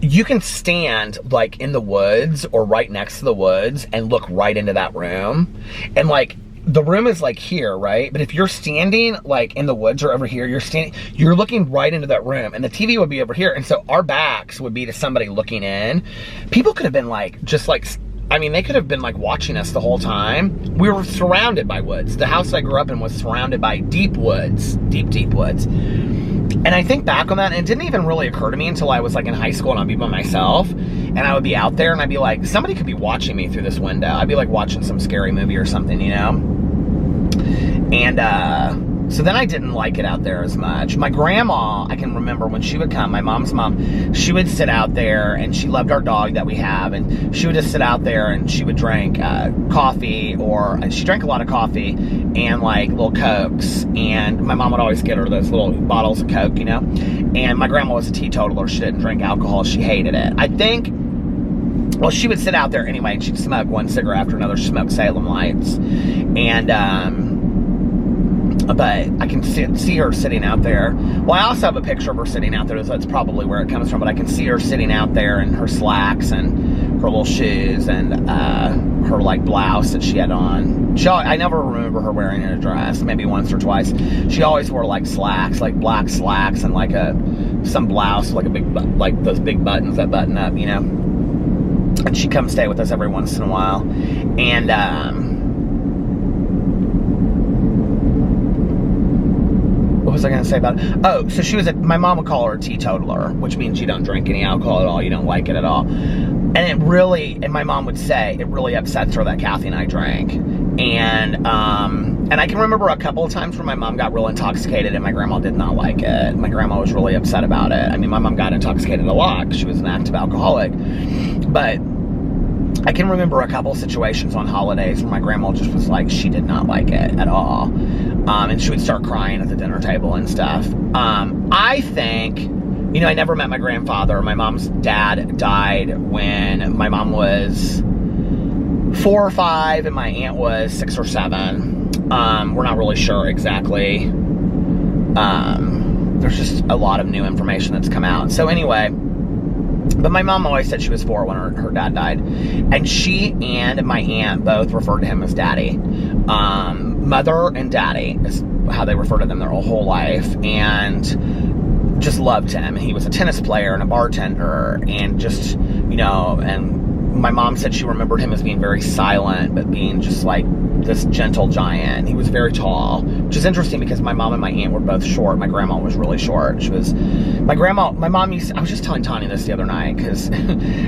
you can stand like in the woods or right next to the woods and look right into that room. And like the room is like here, right? But if you're standing like in the woods or over here, you're looking right into that room, and the TV would be over here, and so our backs would be to somebody looking in. People could have been like, just like, I mean, they could have been like watching us the whole time. We were surrounded by woods. The house I grew up in was surrounded by deep woods, deep woods. And I think back on that, and it didn't even really occur to me until I was like in high school and I'd be by myself, and I would be out there and I'd be like, somebody could be watching me through this window. I'd be like watching some scary movie or something, you know? And so then I didn't like it out there as much. My grandma, I can remember when she would come, my mom's mom, she would sit out there, and she loved our dog that we have, and she would just sit out there and she would drink coffee, and she drank a lot of coffee and like little Cokes, and my mom would always get her those little bottles of Coke, you know? And my grandma was a teetotaler. She didn't drink alcohol. She hated it. I think, well, she would sit out there anyway, and she'd smoke one cigarette after another. She smoked Salem Lights. And, but I can see her sitting out there. Well, I also have a picture of her sitting out there, so that's probably where it comes from, but I can see her sitting out there in her slacks and her little shoes and her like blouse that she had on. I never remember her wearing a dress, maybe once or twice. She always wore like slacks, like black slacks, and like some blouse, like a big, like those big buttons that button up, you know? And she'd come stay with us every once in a while. And, what was I going to say about it? Oh, so she was my mom would call her a teetotaler, which means you don't drink any alcohol at all, you don't like it at all. And my mom would say, it really upsets her that Kathy and I drank. And I can remember a couple of times where my mom got real intoxicated and my grandma did not like it. My grandma was really upset about it. I mean, my mom got intoxicated a lot because she was an active alcoholic. But I can remember a couple of situations on holidays where my grandma just was like, she did not like it at all. And she would start crying at the dinner table and stuff. I think, you know, I never met my grandfather. My mom's dad died when my mom was 4 or 5 and my aunt was 6 or 7. We're not really sure exactly. There's just a lot of new information that's come out. So anyway, but my mom always said she was 4 when her dad died. And she and my aunt both referred to him as daddy. Mother and daddy is how they refer to them their whole life. And just loved him. And he was a tennis player and a bartender. And just, you know, and my mom said she remembered him as being very silent, but being just like this gentle giant. He was very tall, which is interesting because my mom and my aunt were both short. My grandma was really short. My mom I was just telling Tanya this the other night because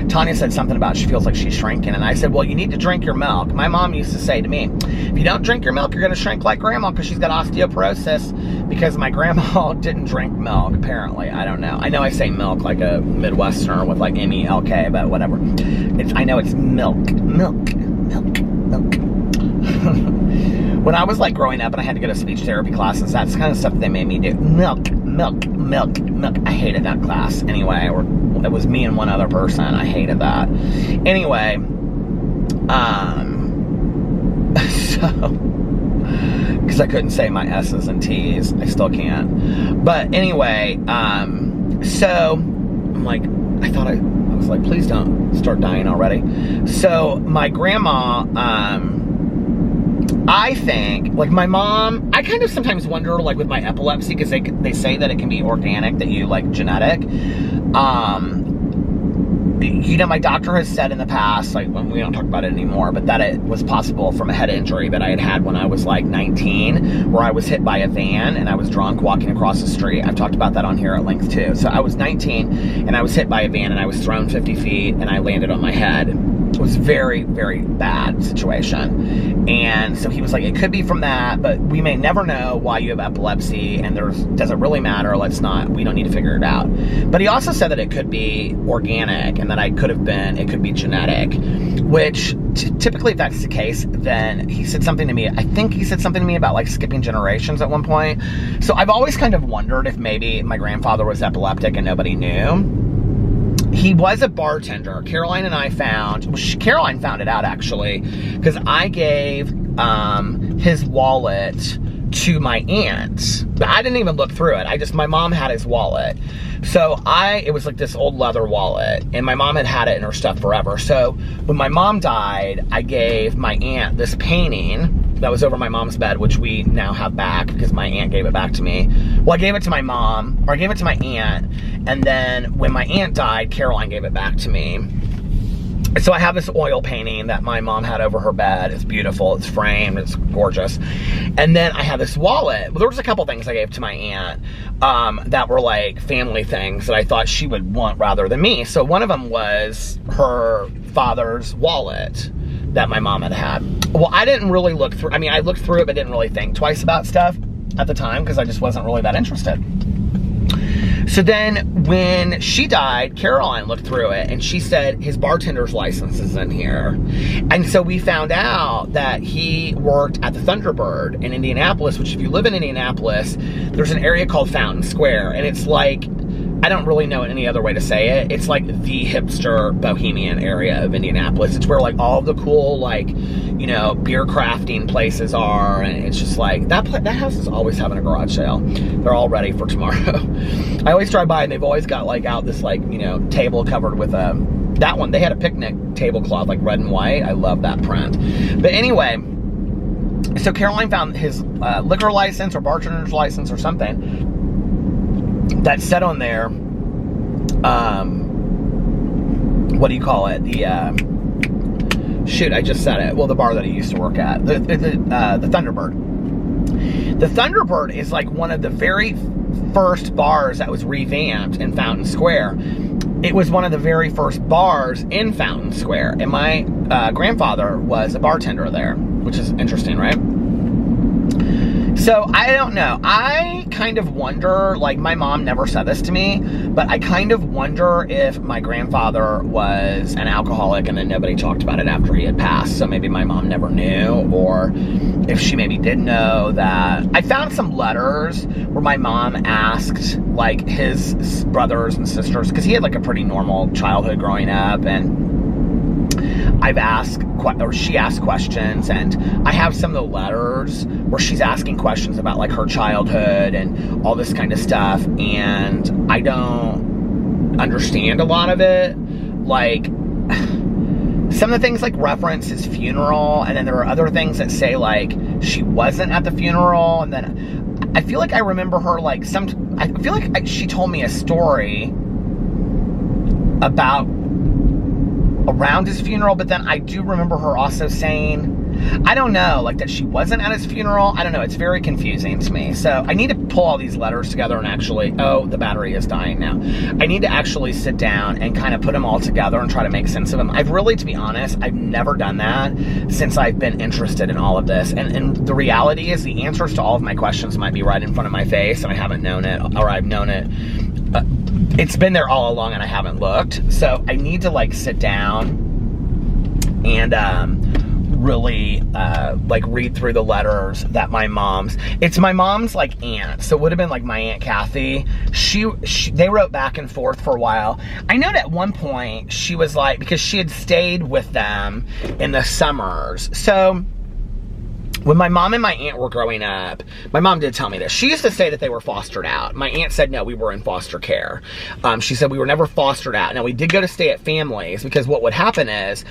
Tanya said something about she feels like she's shrinking. And I said, well, you need to drink your milk. My mom used to say to me, if you don't drink your milk, you're going to shrink like grandma because she's got osteoporosis, because my grandma didn't drink milk, apparently. I don't know. I know I say milk like a Midwesterner with like M-E-L-K, but whatever. I know it's milk. When I was like growing up and I had to go to speech therapy classes, that's the kind of stuff they made me do. Milk. I hated that class anyway, or it was me and one other person. I hated that. Anyway, so, because I couldn't say my S's and T's. I still can't. But anyway, so I'm like, I was like, please don't start dying already. So my grandma, I think, like my mom, I kind of sometimes wonder, like with my epilepsy, because they say that it can be organic, that you like genetic. You know, my doctor has said in the past, like when we don't talk about it anymore, but that it was possible from a head injury that I had when I was like 19, where I was hit by a van and I was drunk walking across the street. I've talked about that on here at length too. So I was 19 and I was hit by a van and I was thrown 50 feet and I landed on my head. It was a very, very bad situation. And so he was like, it could be from that, but we may never know why you have epilepsy, and does it really matter? We don't need to figure it out. But he also said that it could be organic and that it could be genetic, which typically if that's the case, then he said something to me. I think he said something to me about like skipping generations at one point. So I've always kind of wondered if maybe my grandfather was epileptic and nobody knew. He was a bartender. Caroline found it out actually, because I gave his wallet to my aunt, but I didn't even look through it. My mom had his wallet. So it was like this old leather wallet, and my mom had it in her stuff forever. So when my mom died, I gave my aunt this painting that was over my mom's bed, which we now have back because my aunt gave it back to me. Well, I gave it to my mom, or I gave it to my aunt, and then when my aunt died, Caroline gave it back to me. So I have this oil painting that my mom had over her bed. It's beautiful, it's framed, it's gorgeous. And then I have this wallet. Well, there was a couple things I gave to my aunt that were like family things that I thought she would want rather than me. So one of them was her father's wallet that my mom had had. Well, I didn't really look through, I mean, I looked through it, but didn't really think twice about stuff at the time because I just wasn't really that interested. So then when she died, Caroline looked through it and she said his bartender's license is in here. And so we found out that he worked at the Thunderbird in Indianapolis, which if you live in Indianapolis, there's an area called Fountain Square. And it's like, I don't really know any other way to say it. It's like the hipster bohemian area of Indianapolis. It's where like all the cool, like, you know, beer crafting places are. And it's just like, that house is always having a garage sale. They're all ready for tomorrow. I always drive by and they've always got like out this like, you know, table covered with that one. They had a picnic tablecloth, like red and white. I love that print. But anyway, so Caroline found his liquor license or bartender's license or something that said on there, what do you call it? Shoot, I just said it. Well, the bar that he used to work at, the Thunderbird. The Thunderbird is like one of the very first bars that was revamped in Fountain Square. It was one of the very first bars in Fountain Square, and my grandfather was a bartender there, which is interesting, right? So, I don't know. I kind of wonder, like, my mom never said this to me, but I kind of wonder if my grandfather was an alcoholic and then nobody talked about it after he had passed. So maybe my mom never knew, or if she maybe did know that. I found some letters where my mom asked, like, his brothers and sisters, because he had, like, a pretty normal childhood growing up, and I've asked, or she asked questions, and I have some of the letters where she's asking questions about like her childhood and all this kind of stuff, and I don't understand a lot of it. Like, some of the things like reference his funeral, and then there are other things that say like she wasn't at the funeral, and then I feel like I remember her like I feel like she told me a story about around his funeral, but then I do remember her also saying, I don't know, like that she wasn't at his funeral. I don't know, it's very confusing to me. So I need to pull all these letters together and actually, oh, the battery is dying now. I need to actually sit down and kind of put them all together and try to make sense of them. I've really, to be honest, I've never done that since I've been interested in all of this. And the reality is the answers to all of my questions might be right in front of my face and I haven't known it, or I've known it. It's been there all along and I haven't looked. So I need to like sit down and really like read through the letters that it's my mom's like aunt. So it would have been like my Aunt Kathy. They wrote back and forth for a while. I know that at one point she was like, because she had stayed with them in the summers. So when my mom and my aunt were growing up, my mom did tell me this. She used to say that they were fostered out. My aunt said, no, we were in foster care. She said we were never fostered out. Now, we did go to stay at families because what would happen is,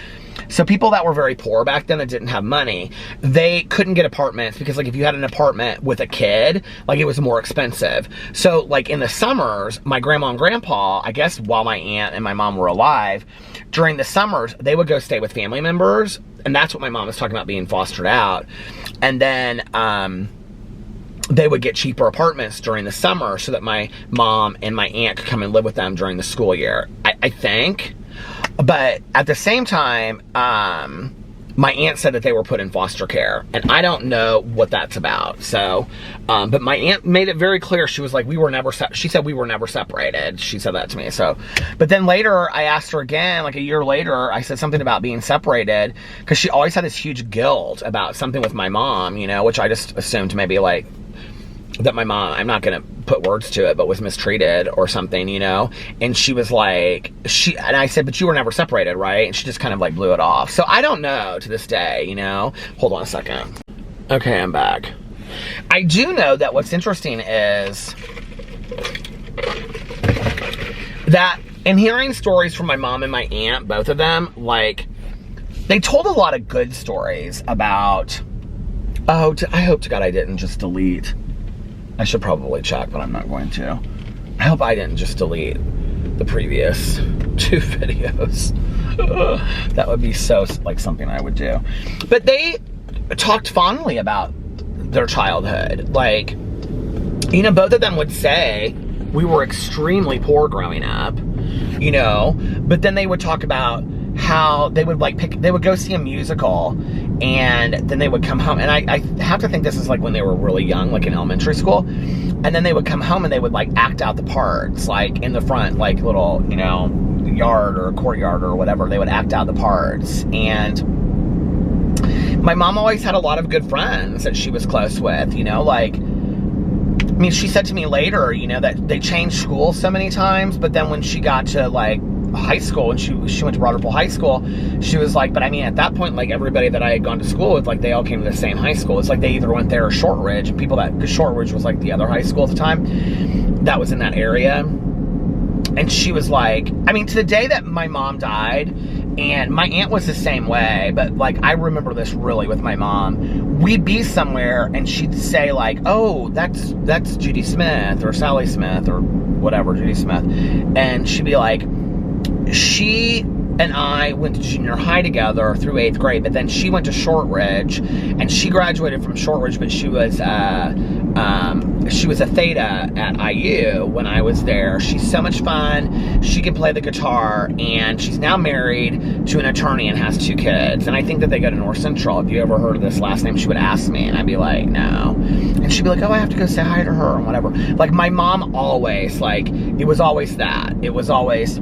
so people that were very poor back then that didn't have money, they couldn't get apartments because, like, if you had an apartment with a kid, like, it was more expensive. So, like, in the summers, my grandma and grandpa, I guess while my aunt and my mom were alive, during the summers, they would go stay with family members. And that's what my mom was talking about, being fostered out. And then they would get cheaper apartments during the summer so that my mom and my aunt could come and live with them during the school year, I think. But at the same time, my aunt said that they were put in foster care. And I don't know what that's about. So, but my aunt made it very clear. She was like, she said we were never separated. She said that to me. So, but then later I asked her again, like a year later, I said something about being separated because she always had this huge guilt about something with my mom, you know, which I just assumed maybe like that my mom, I'm not going to put words to it, but was mistreated or something, you know? And she was like, and I said, but you were never separated, right? And she just kind of like blew it off. So I don't know to this day, you know? Hold on a second. Okay, I'm back. I do know that what's interesting is that in hearing stories from my mom and my aunt, both of them, like, they told a lot of good stories about Oh, I hope to God I didn't just delete. I should probably check, but I'm not going to. I hope I didn't just delete the previous 2 videos. That would be so, like, something I would do. But they talked fondly about their childhood. Like, you know, both of them would say we were extremely poor growing up, you know, but then they would talk about how they would, like, they would go see a musical, and then they would come home, and I have to think this is like when they were really young, like in elementary school, and then they would come home and they would, like, act out the parts, like in the front, like little, you know, yard or courtyard or whatever. They would act out the parts. And my mom always had a lot of good friends that she was close with, you know, like, I mean, she said to me later, you know, that they changed schools so many times, but then when she got to, like, high school, and she went to Broderpool High School, she was like, but I mean, at that point, like, everybody that I had gone to school with, like, they all came to the same high school. It's like they either went there or Shortridge, and people that, because Shortridge was, like, the other high school at the time that was in that area. And she was like, I mean, to the day that my mom died, and my aunt was the same way, but, like, I remember this really with my mom. We'd be somewhere, and she'd say, like, oh, that's Judy Smith, or Sally Smith, or whatever, Judy Smith. And she'd be like, she and I went to junior high together through 8th grade, but then she went to Shortridge, and she graduated from Shortridge, but she was a Theta at IU when I was there. She's so much fun. She can play the guitar, and she's now married to an attorney and has 2 kids. And I think that they go to North Central. Have you ever heard of this last name? She would ask me, and I'd be like, no. And she'd be like, oh, I have to go say hi to her, and whatever. Like, my mom always, like, it was always that. It was always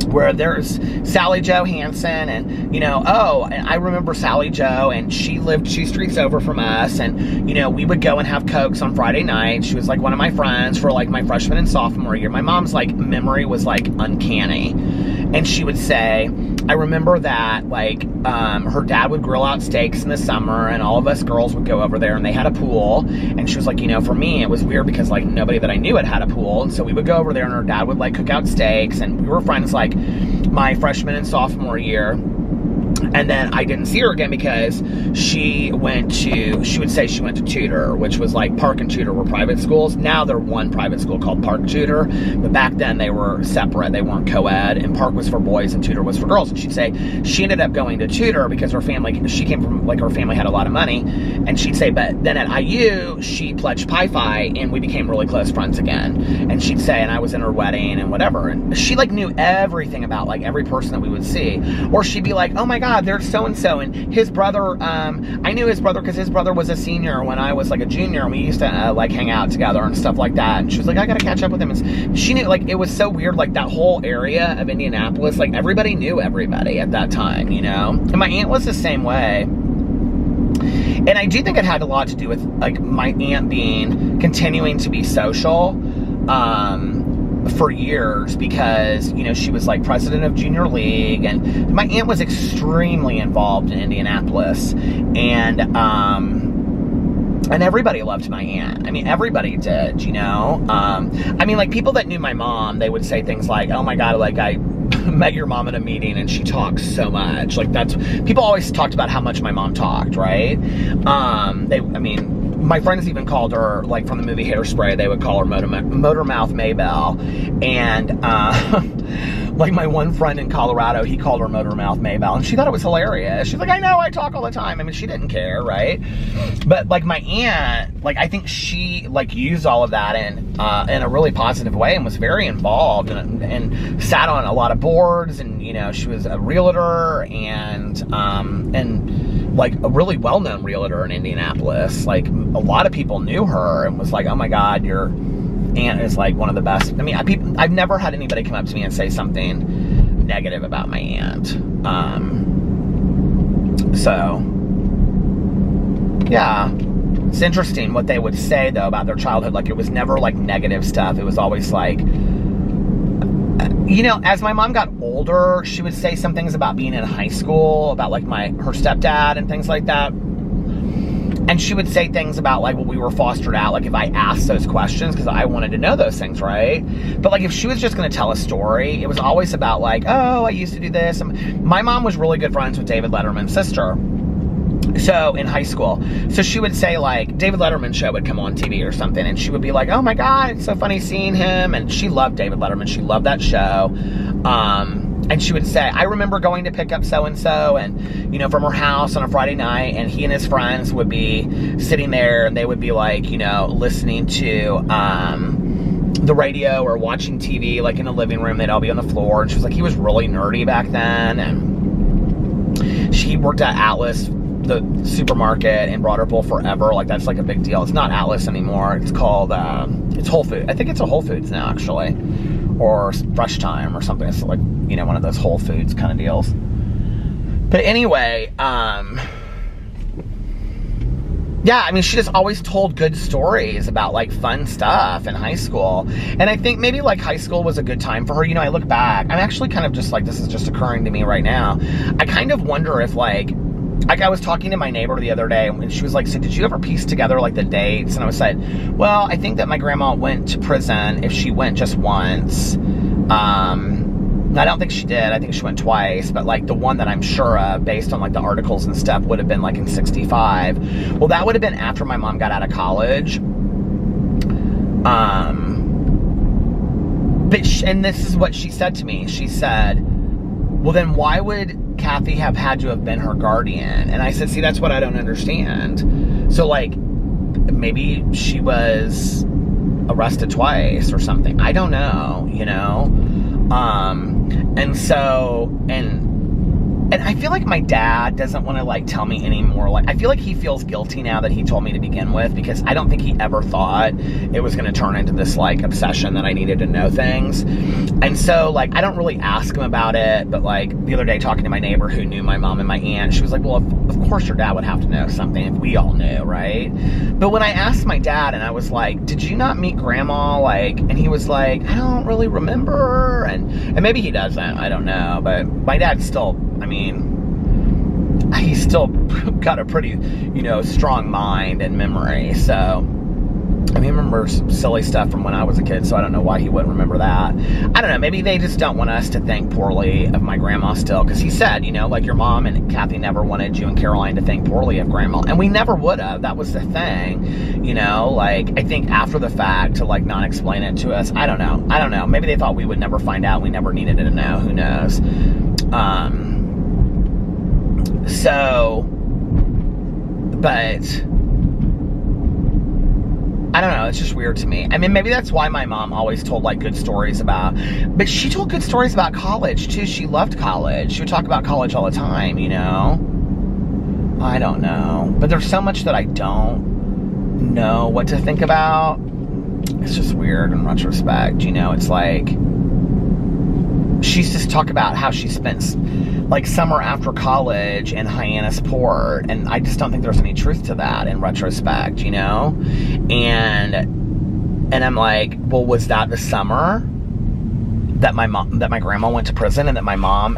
where there's Sally Jo Hansen, and, you know, oh, and I remember Sally Jo, and she lived 2 streets over from us, and, you know, we would go and have Cokes on Friday night. She was, like, one of my friends for, like, my freshman and sophomore year. My mom's, like, memory was, like, uncanny. And she would say, I remember that, like, her dad would grill out steaks in the summer, and all of us girls would go over there, and they had a pool. And she was like, you know, for me, it was weird because, like, nobody that I knew had a pool. And so we would go over there, and her dad would, like, cook out steaks, and we were friends, like, my freshman and sophomore year. And then I didn't see her again because she would say she went to Tudor, which was like Park and Tudor were private schools. Now they're one private school called Park Tudor, but back then they were separate. They weren't co-ed, and Park was for boys and Tudor was for girls. And she'd say she ended up going to Tudor because her family, she came from, like, her family had a lot of money. And she'd say, but then at IU, she pledged Pi Phi, and we became really close friends again. And she'd say, and I was in her wedding and whatever. And she, like, knew everything about, like, every person that we would see. Or she'd be like, oh my God, there's so-and-so, and his brother, I knew his brother because his brother was a senior when I was, like, a junior, and we used to, like, hang out together and stuff like that. And she was like, I gotta catch up with him. And she knew, like, it was so weird, like, that whole area of Indianapolis, like, everybody knew everybody at that time, you know? And my aunt was the same way. And I do think it had a lot to do with, like, my aunt continuing to be social, for years, because, you know, she was, like, president of Junior League, and my aunt was extremely involved in Indianapolis, and everybody loved my aunt. I mean, everybody did, you know? I mean, like, people that knew my mom, they would say things like, oh my God, like, I met your mom at a meeting and she talks so much. Like, people always talked about how much my mom talked, right? My friends even called her, like, from the movie Hairspray, they would call her Motormouth Maybelle. And, like, my one friend in Colorado, he called her Motormouth Maybelle, and she thought it was hilarious. She's like, I know, I talk all the time. I mean, she didn't care, right? But, like, my aunt, like, I think she, like, used all of that in a really positive way, and was very involved, and sat on a lot of boards, and, you know, she was a realtor, and like, a really well-known realtor in Indianapolis. Like, a lot of people knew her, and was like, oh my God, your aunt is, like, one of the best. I mean, I've never had anybody come up to me and say something negative about my aunt. So, yeah. It's interesting what they would say, though, about their childhood. Like, it was never, like, negative stuff. It was always, like, you know, as my mom got older, she would say some things about being in high school, about, like, her stepdad and things like that. And she would say things about, like, well, we were fostered out, like, if I asked those questions, because I wanted to know those things, right? But, like, if she was just going to tell a story, it was always about, like, oh, I used to do this. And my mom was really good friends with David Letterman's sister. So in high school, so she would say like David Letterman show would come on TV or something, and she would be like, oh my God, it's so funny seeing him. And she loved David Letterman. She loved that show. And she would say, I remember going to pick up so-and-so and, you know, from her house on a Friday night, and he and his friends would be sitting there and they would be like, you know, listening to the radio or watching TV, like in the living room. They'd all be on the floor. And she was like, he was really nerdy back then. And she worked at Atlas, the supermarket, and brought her bull forever. Like, that's like a big deal. It's not Atlas anymore. It's called, it's Whole Foods. I think it's a Whole Foods now, actually. Or Fresh Time or something. It's like, you know, one of those Whole Foods kind of deals. But anyway, yeah, I mean, she just always told good stories about, like, fun stuff in high school. And I think maybe, like, high school was a good time for her. You know, I look back. I'm actually kind of just, like, this is just occurring to me right now. I kind of wonder if, like I was talking to my neighbor the other day, and she was like, so did you ever piece together, like, the dates? And I was like, well, I think that my grandma went to prison if she went just once. I don't think she did. I think she went twice. But, like, the one that I'm sure of, based on, like, the articles and stuff, would have been, like, in 65. Well, that would have been after my mom got out of college. And this is what she said to me. She said, well, then why would Kathy have had to have been her guardian? And I said, see, that's what I don't understand. So, like, maybe she was arrested twice or something. I don't know, you know? And I feel like my dad doesn't want to, like, tell me anymore. Like, I feel like he feels guilty now that he told me to begin with, because I don't think he ever thought it was going to turn into this, like, obsession that I needed to know things. And so, like, I don't really ask him about it, but, like, the other day talking to my neighbor who knew my mom and my aunt, she was like, well, of course your dad would have to know something if we all knew, right? But when I asked my dad and I was like, did you not meet grandma? Like, and he was like, I don't really remember. And maybe he doesn't, I don't know. But my dad still, I mean, he's still got a pretty, you know, strong mind and memory. So, I mean, he remembers silly stuff from when I was a kid, so I don't know why he wouldn't remember that. I don't know, maybe they just don't want us to think poorly of my grandma still, because he said, you know, like, your mom and Kathy never wanted you and Caroline to think poorly of grandma, and we never would have. That was the thing, you know, like, I think after the fact to, like, not explain it to us, I don't know, maybe they thought we would never find out, we never needed to know, who knows. So, but I don't know, it's just weird to me. I mean, maybe that's why my mom always told, like, good stories about, but she told good stories about college, too. She loved college. She would talk about college all the time, you know? I don't know. But there's so much that I don't know what to think about. It's just weird in retrospect, you know? It's like, she used to talk about how she spent, like, summer after college in Hyannisport, and I just don't think there's any truth to that in retrospect, you know? And I'm like, well, was that the summer that my grandma went to prison, and that my mom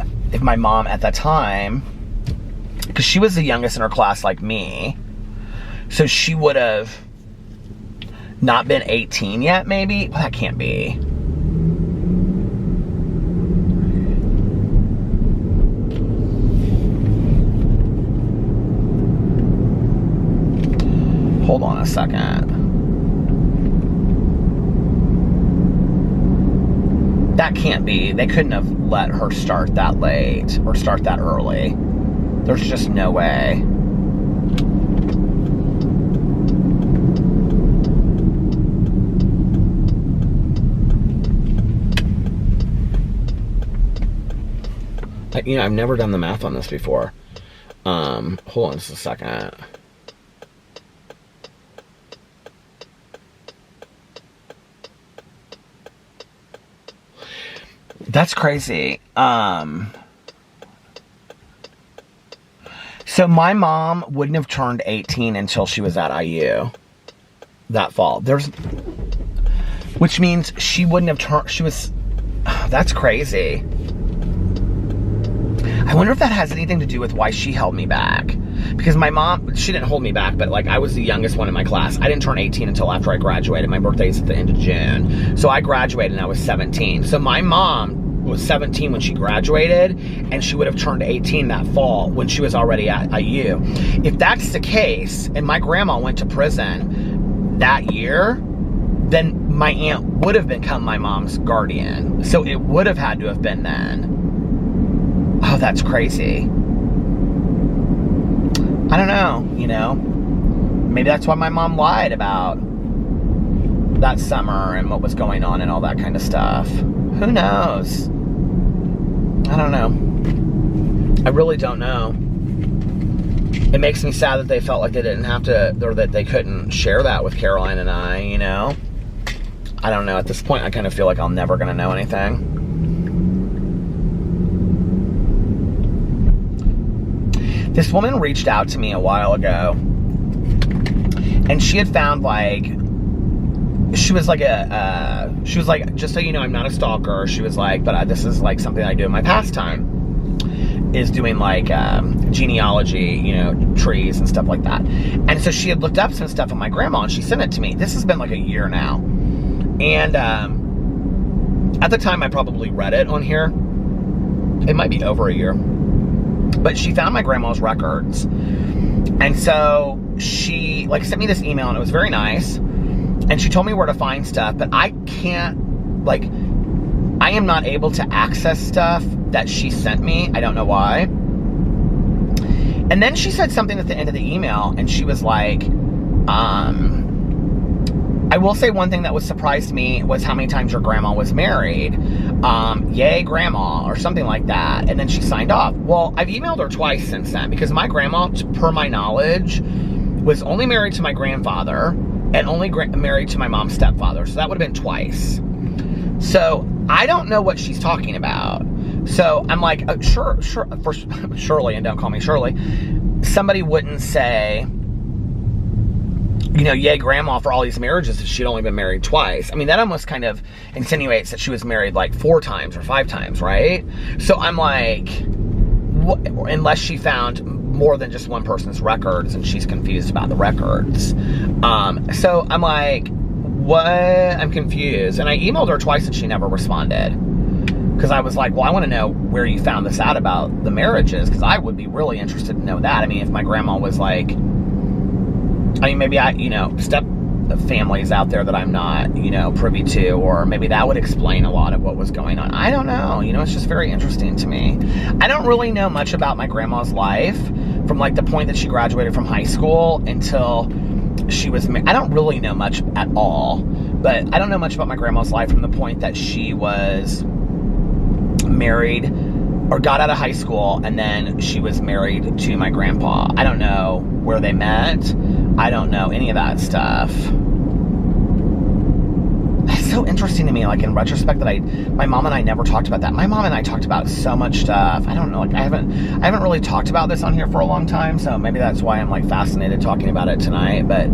at that time, because she was the youngest in her class like me, so she would have not been 18 yet, maybe? Well, that can't be. Hold on a second. That can't be. They couldn't have let her start that late or start that early. There's just no way. You know, I've never done the math on this before. Hold on just a second. That's crazy. So my mom wouldn't have turned 18 until she was at IU that fall. Which means she wouldn't have turned, that's crazy. I wonder if that has anything to do with why she held me back. Because my mom, she didn't hold me back, but, like, I was the youngest one in my class. I didn't turn 18 until after I graduated. My birthday's at the end of June. So I graduated and I was 17. So my mom was 17 when she graduated, and she would have turned 18 that fall when she was already at IU. If that's the case, and my grandma went to prison that year, then my aunt would have become my mom's guardian. So it would have had to have been then. Oh, that's crazy. I don't know, you know. Maybe that's why my mom lied about that summer and what was going on and all that kind of stuff. Who knows? I don't know. I really don't know. It makes me sad that they felt like they didn't have to, or that they couldn't share that with Caroline and I, you know? I don't know. At this point, I kind of feel like I'm never going to know anything. This woman reached out to me a while ago, and she had found, like, she was like, just so you know, I'm not a stalker. She was like, but this is like something I do in my pastime, is doing like genealogy, you know, trees and stuff like that. And so she had looked up some stuff on my grandma, and she sent it to me. This has been like a year now. And at the time, I probably read it on here. It might be over a year. But she found my grandma's records. And so she, like, sent me this email, and it was very nice. And she told me where to find stuff, but I can't, like, I am not able to access stuff that she sent me. I don't know why. And then she said something at the end of the email, and she was like, I will say one thing that was surprised me was how many times your grandma was married. Yay, grandma, or something like that. And then she signed off. Well, I've emailed her twice since then, because my grandma, per my knowledge, was only married to my grandfather and only married to my mom's stepfather. So that would have been twice. So I don't know what she's talking about. So I'm like, sure, for Shirley, and don't call me Shirley, somebody wouldn't say, you know, yay, grandma, for all these marriages if she'd only been married twice. I mean, that almost kind of insinuates that she was married like 4 times or 5 times, right? So I'm like, what, unless she found more than just one person's records and she's confused about the records. So I'm like, what? I'm confused. And I emailed her twice and she never responded. Because I was like, well, I want to know where you found this out about the marriages, because I would be really interested to know that. I mean, if my grandma was like, I mean, maybe step families out there that I'm not, privy to, or maybe that would explain a lot of what was going on. I don't know. It's just very interesting to me. I don't really know much about my grandma's life from like the point that she graduated from high school until she was I don't really know much at all, but I don't know much about my grandma's life from the point that she was married or got out of high school and then she was married to my grandpa. I don't know where they met. I don't know any of that stuff. It's so interesting to me, like in retrospect, that my mom and I never talked about that. My mom and I talked about so much stuff. I don't know, like I haven't really talked about this on here for a long time, so maybe that's why I'm like fascinated talking about it tonight. But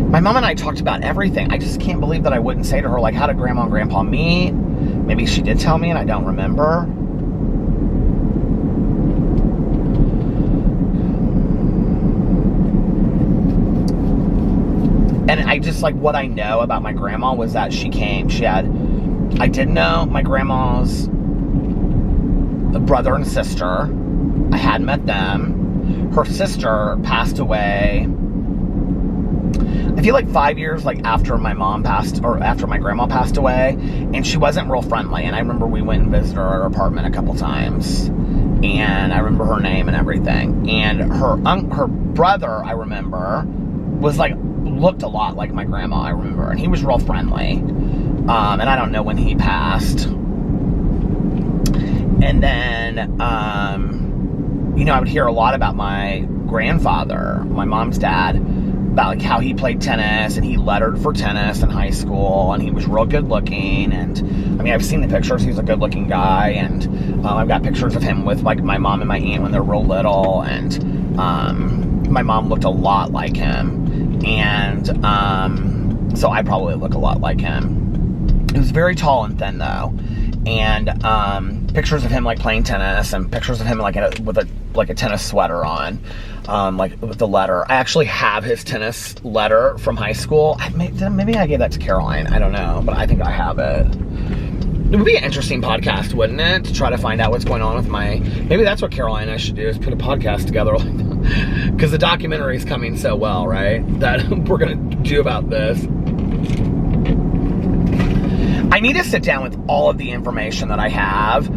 my mom and I talked about everything. I just can't believe that I wouldn't say to her, like, how did grandma and grandpa meet? Maybe she did tell me and I don't remember. And I just, like, what I know about my grandma was that I did know my grandma's brother and sister. I had met them. Her sister passed away, I feel like 5 years, like, after my mom passed, or after my grandma passed away, and she wasn't real friendly. And I remember we went and visited her apartment a couple times, and I remember her name and everything. And her brother, I remember, was like, looked a lot like my grandma, I remember, and he was real friendly. And I don't know when he passed. And then, I would hear a lot about my grandfather, my mom's dad, about like how he played tennis and he lettered for tennis in high school, and he was real good looking. And I mean, I've seen the pictures. He's a good looking guy, and I've got pictures of him with like my mom and my aunt when they're real little, and my mom looked a lot like him, and so I probably look a lot like him. He was very tall and thin though, and pictures of him like playing tennis, and pictures of him like with a tennis sweater on, like with the letter. I actually have his tennis letter from high school. Maybe I gave that to Caroline. I don't know, but I think I have it. It would be an interesting podcast, wouldn't it? To try to find out what's going on with maybe that's what Caroline and I should do, is put a podcast together. Because the documentary is coming so well, right? That we're going to do about this. I need to sit down with all of the information that I have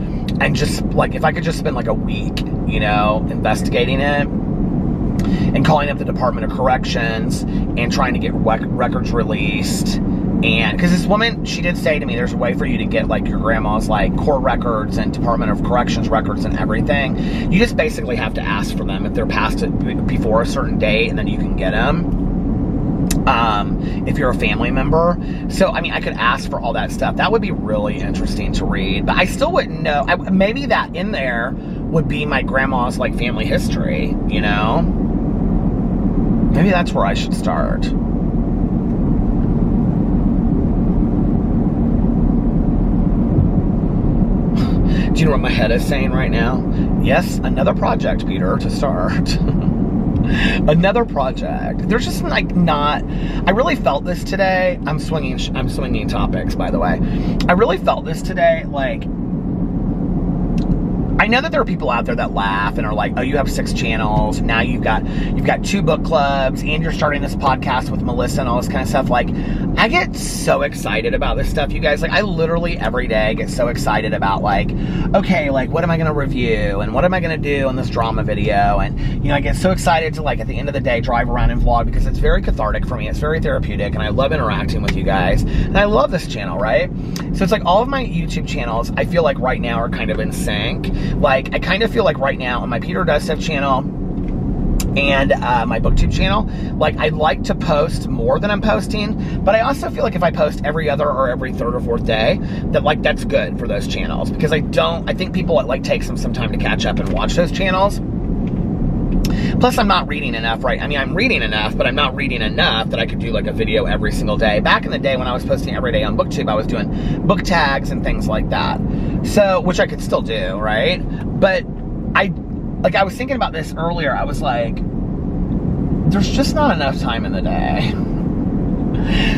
and just, like, if I could just spend like a week, investigating it and calling up the Department of Corrections and trying to get records released. And because this woman, she did say to me, there's a way for you to get like your grandma's like court records and Department of Corrections records and everything. You just basically have to ask for them if they're passed it before a certain date, and then you can get them if you're a family member. So, I mean, I could ask for all that stuff. That would be really interesting to read, but I still wouldn't know. Maybe that in there would be my grandma's like family history, Maybe that's where I should start. Do you know what my head is saying right now? Yes, another project, Peter, to start. Another project. There's just like not. I really felt this today. I'm swinging topics, by the way. I really felt this today. Like, I know that there are people out there that laugh and are like, "Oh, you have 6 channels. Now you've got 2 book clubs, and you're starting this podcast with Melissa and all this kind of stuff." Like, I get so excited about this stuff, you guys. Like, I literally every day get so excited about like, okay, like what am I going to review and what am I going to do in this drama video? And I get so excited to like at the end of the day drive around and vlog, because it's very cathartic for me. It's very therapeutic, and I love interacting with you guys. And I love this channel, right? So it's like all of my YouTube channels, I feel like right now are kind of in sync. Like, I kind of feel like right now on my Peter Does Stuff channel and my BookTube channel, like, I'd like to post more than I'm posting, but I also feel like if I post every other or every 3rd or 4th day, that like that's good for those channels, because I think people it like takes them some time to catch up and watch those channels. Plus, I'm not reading enough, right? I mean, I'm reading enough, but I'm not reading enough that I could do like a video every single day. Back in the day when I was posting every day on BookTube, I was doing book tags and things like that. So, which I could still do, right? But I was thinking about this earlier. I was like, there's just not enough time in the day.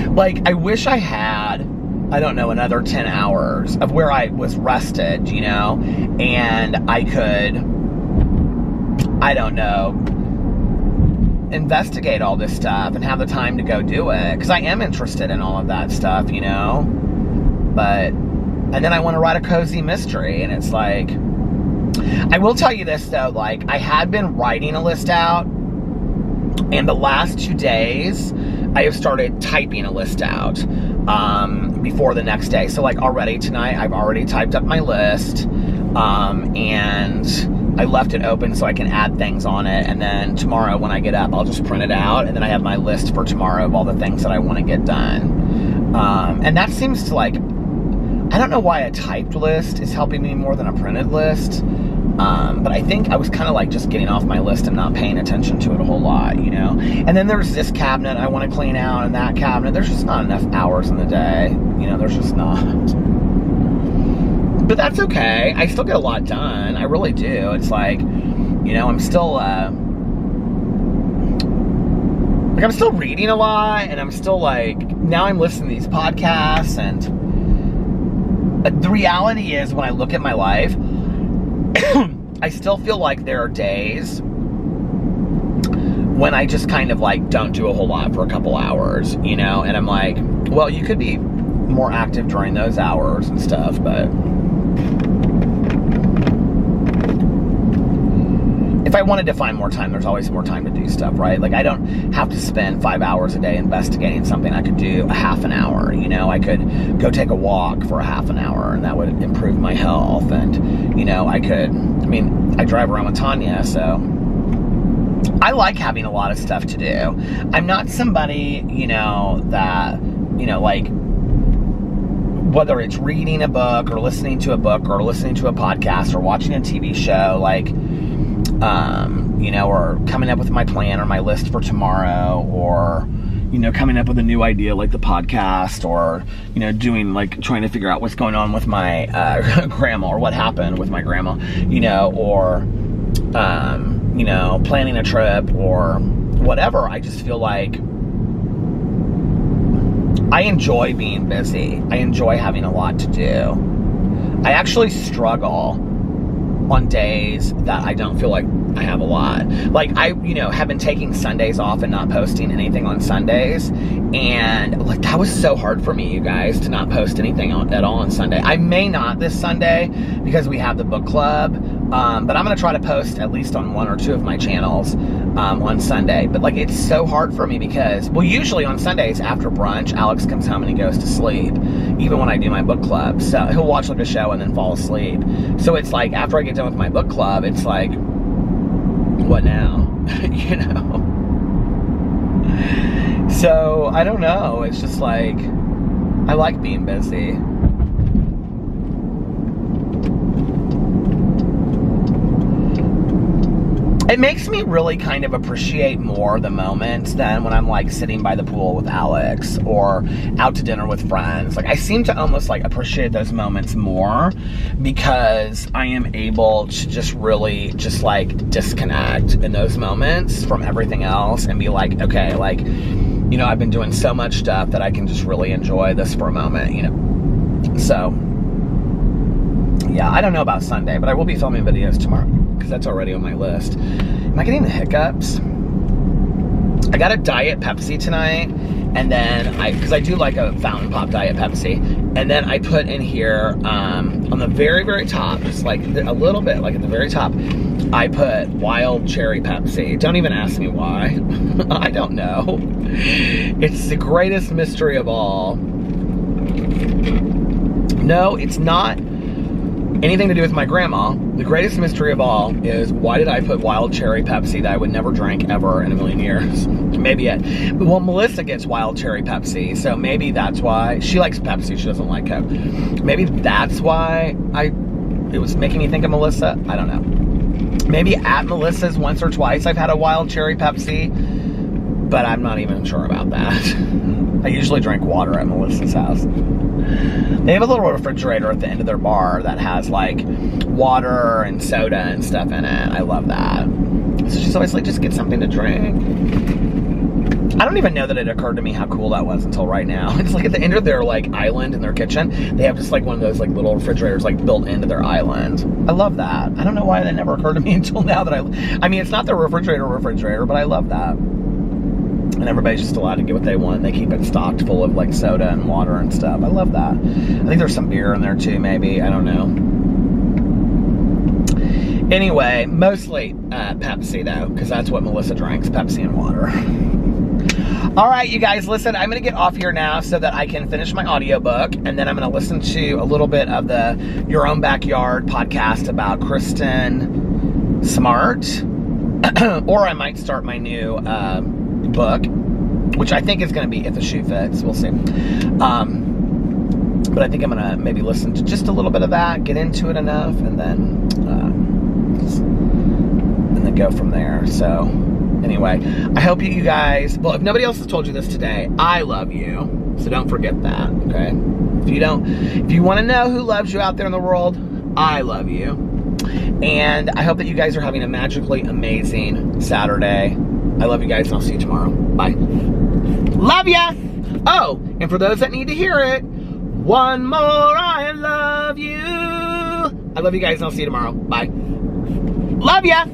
Like, I wish I had, I don't know, another 10 hours of where I was rested, and I could, I don't know, investigate all this stuff and have the time to go do it, because I am interested in all of that stuff, but, and then I want to write a cozy mystery, and it's like, I will tell you this though, like, I had been writing a list out, and the last 2 days I have started typing a list out before the next day. So like already tonight I've already typed up my list, and I left it open so I can add things on it, and then tomorrow when I get up I'll just print it out, and then I have my list for tomorrow of all the things that I want to get done. And that seems to like, I don't know why a typed list is helping me more than a printed list, but I think I was kind of like just getting off my list and not paying attention to it a whole lot, And then there's this cabinet I want to clean out, and that cabinet. There's just not enough hours in the day, there's just not. But that's okay. I still get a lot done. I really do. It's like, I'm still, I'm still reading a lot, and I'm still like, now I'm listening to these podcasts, and the reality is when I look at my life, I still feel like there are days when I just kind of like don't do a whole lot for a couple hours, and I'm like, well, you could be more active during those hours and stuff, but if I wanted to find more time, there's always more time to do stuff, right? Like, I don't have to spend 5 hours a day investigating something. I could do a half an hour, I could go take a walk for a half an hour, and that would improve my health. And, I drive around with Tanya, so I like having a lot of stuff to do. I'm not somebody, that, like, whether it's reading a book or listening to a book or listening to a podcast or watching a TV show, like, or coming up with my plan or my list for tomorrow, or, you know, coming up with a new idea like the podcast, or, you know, doing like trying to figure out what's going on with my grandma, or what happened with my grandma, you know, or you know, planning a trip or whatever. I just feel like I enjoy being busy. I enjoy having a lot to do. I actually struggle on days that I don't feel like I have a lot. Like, I, you know, have been taking Sundays off and not posting anything on Sundays. And like, that was so hard for me, you guys, to not post anything at all on Sunday. I may not this Sunday because we have the book club. But I'm going to try to post at least on 1 or 2 of my channels on Sunday. But like, it's so hard for me because, well, usually on Sundays after brunch, Alex comes home and he goes to sleep, even when I do my book club. So he'll watch like a show and then fall asleep. So it's like, after I get done with my book club, it's like, what now? You know? So I don't know. It's just like, I like being busy. It makes me really kind of appreciate more the moments than when I'm like sitting by the pool with Alex or out to dinner with friends. Like, I seem to almost like appreciate those moments more because I am able to just really just like disconnect in those moments from everything else and be like, okay, like, you know, I've been doing so much stuff that I can just really enjoy this for a moment, you know. So yeah, I don't know about Sunday, but I will be filming videos tomorrow because that's already on my list. Am I getting the hiccups? I got a Diet Pepsi tonight, and then because I do like a fountain pop Diet Pepsi, and then I put in here on the very, very top, just like a little bit, like at the very top, I put wild cherry Pepsi. Don't even ask me why. I don't know. It's the greatest mystery of all. No, it's not anything to do with my grandma. The greatest mystery of all is, why did I put wild cherry Pepsi that I would never drink ever in a million years? Maybe it. Well, Melissa gets wild cherry Pepsi, so maybe that's why. She likes Pepsi, she doesn't like Coke. Maybe that's why it was making me think of Melissa. I don't know. Maybe at Melissa's once or twice I've had a wild cherry Pepsi, but I'm not even sure about that. I usually drink water at Melissa's house. They have a little refrigerator at the end of their bar that has like water and soda and stuff in it. I love that. So she's always like, just get something to drink. I don't even know that it occurred to me how cool that was until right now. It's like at the end of their like island in their kitchen, they have just like one of those like little refrigerators like built into their island. I love that. I don't know why that never occurred to me until now that I mean, it's not the refrigerator, but I love that. And everybody's just allowed to get what they want. They keep it stocked full of like soda and water and stuff. I love that. I think there's some beer in there too, maybe. I don't know. Anyway, mostly Pepsi though, because that's what Melissa drinks, Pepsi and water. All right, you guys, listen, I'm going to get off here now so that I can finish my audiobook, and then I'm going to listen to a little bit of the Your Own Backyard podcast about Kristen Smart, or I might start my new book, which I think is going to be If the Shoe Fits. We'll see. But I think I'm going to maybe listen to just a little bit of that, get into it enough, and then go from there. So anyway, I hope you guys, well, if nobody else has told you this today, I love you. So don't forget that, okay? If you want to know who loves you out there in the world, I love you. And I hope that you guys are having a magically amazing Saturday. I love you guys, and I'll see you tomorrow. Bye. Love ya! Oh, and for those that need to hear it, one more I love you. I love you guys, and I'll see you tomorrow. Bye. Love ya!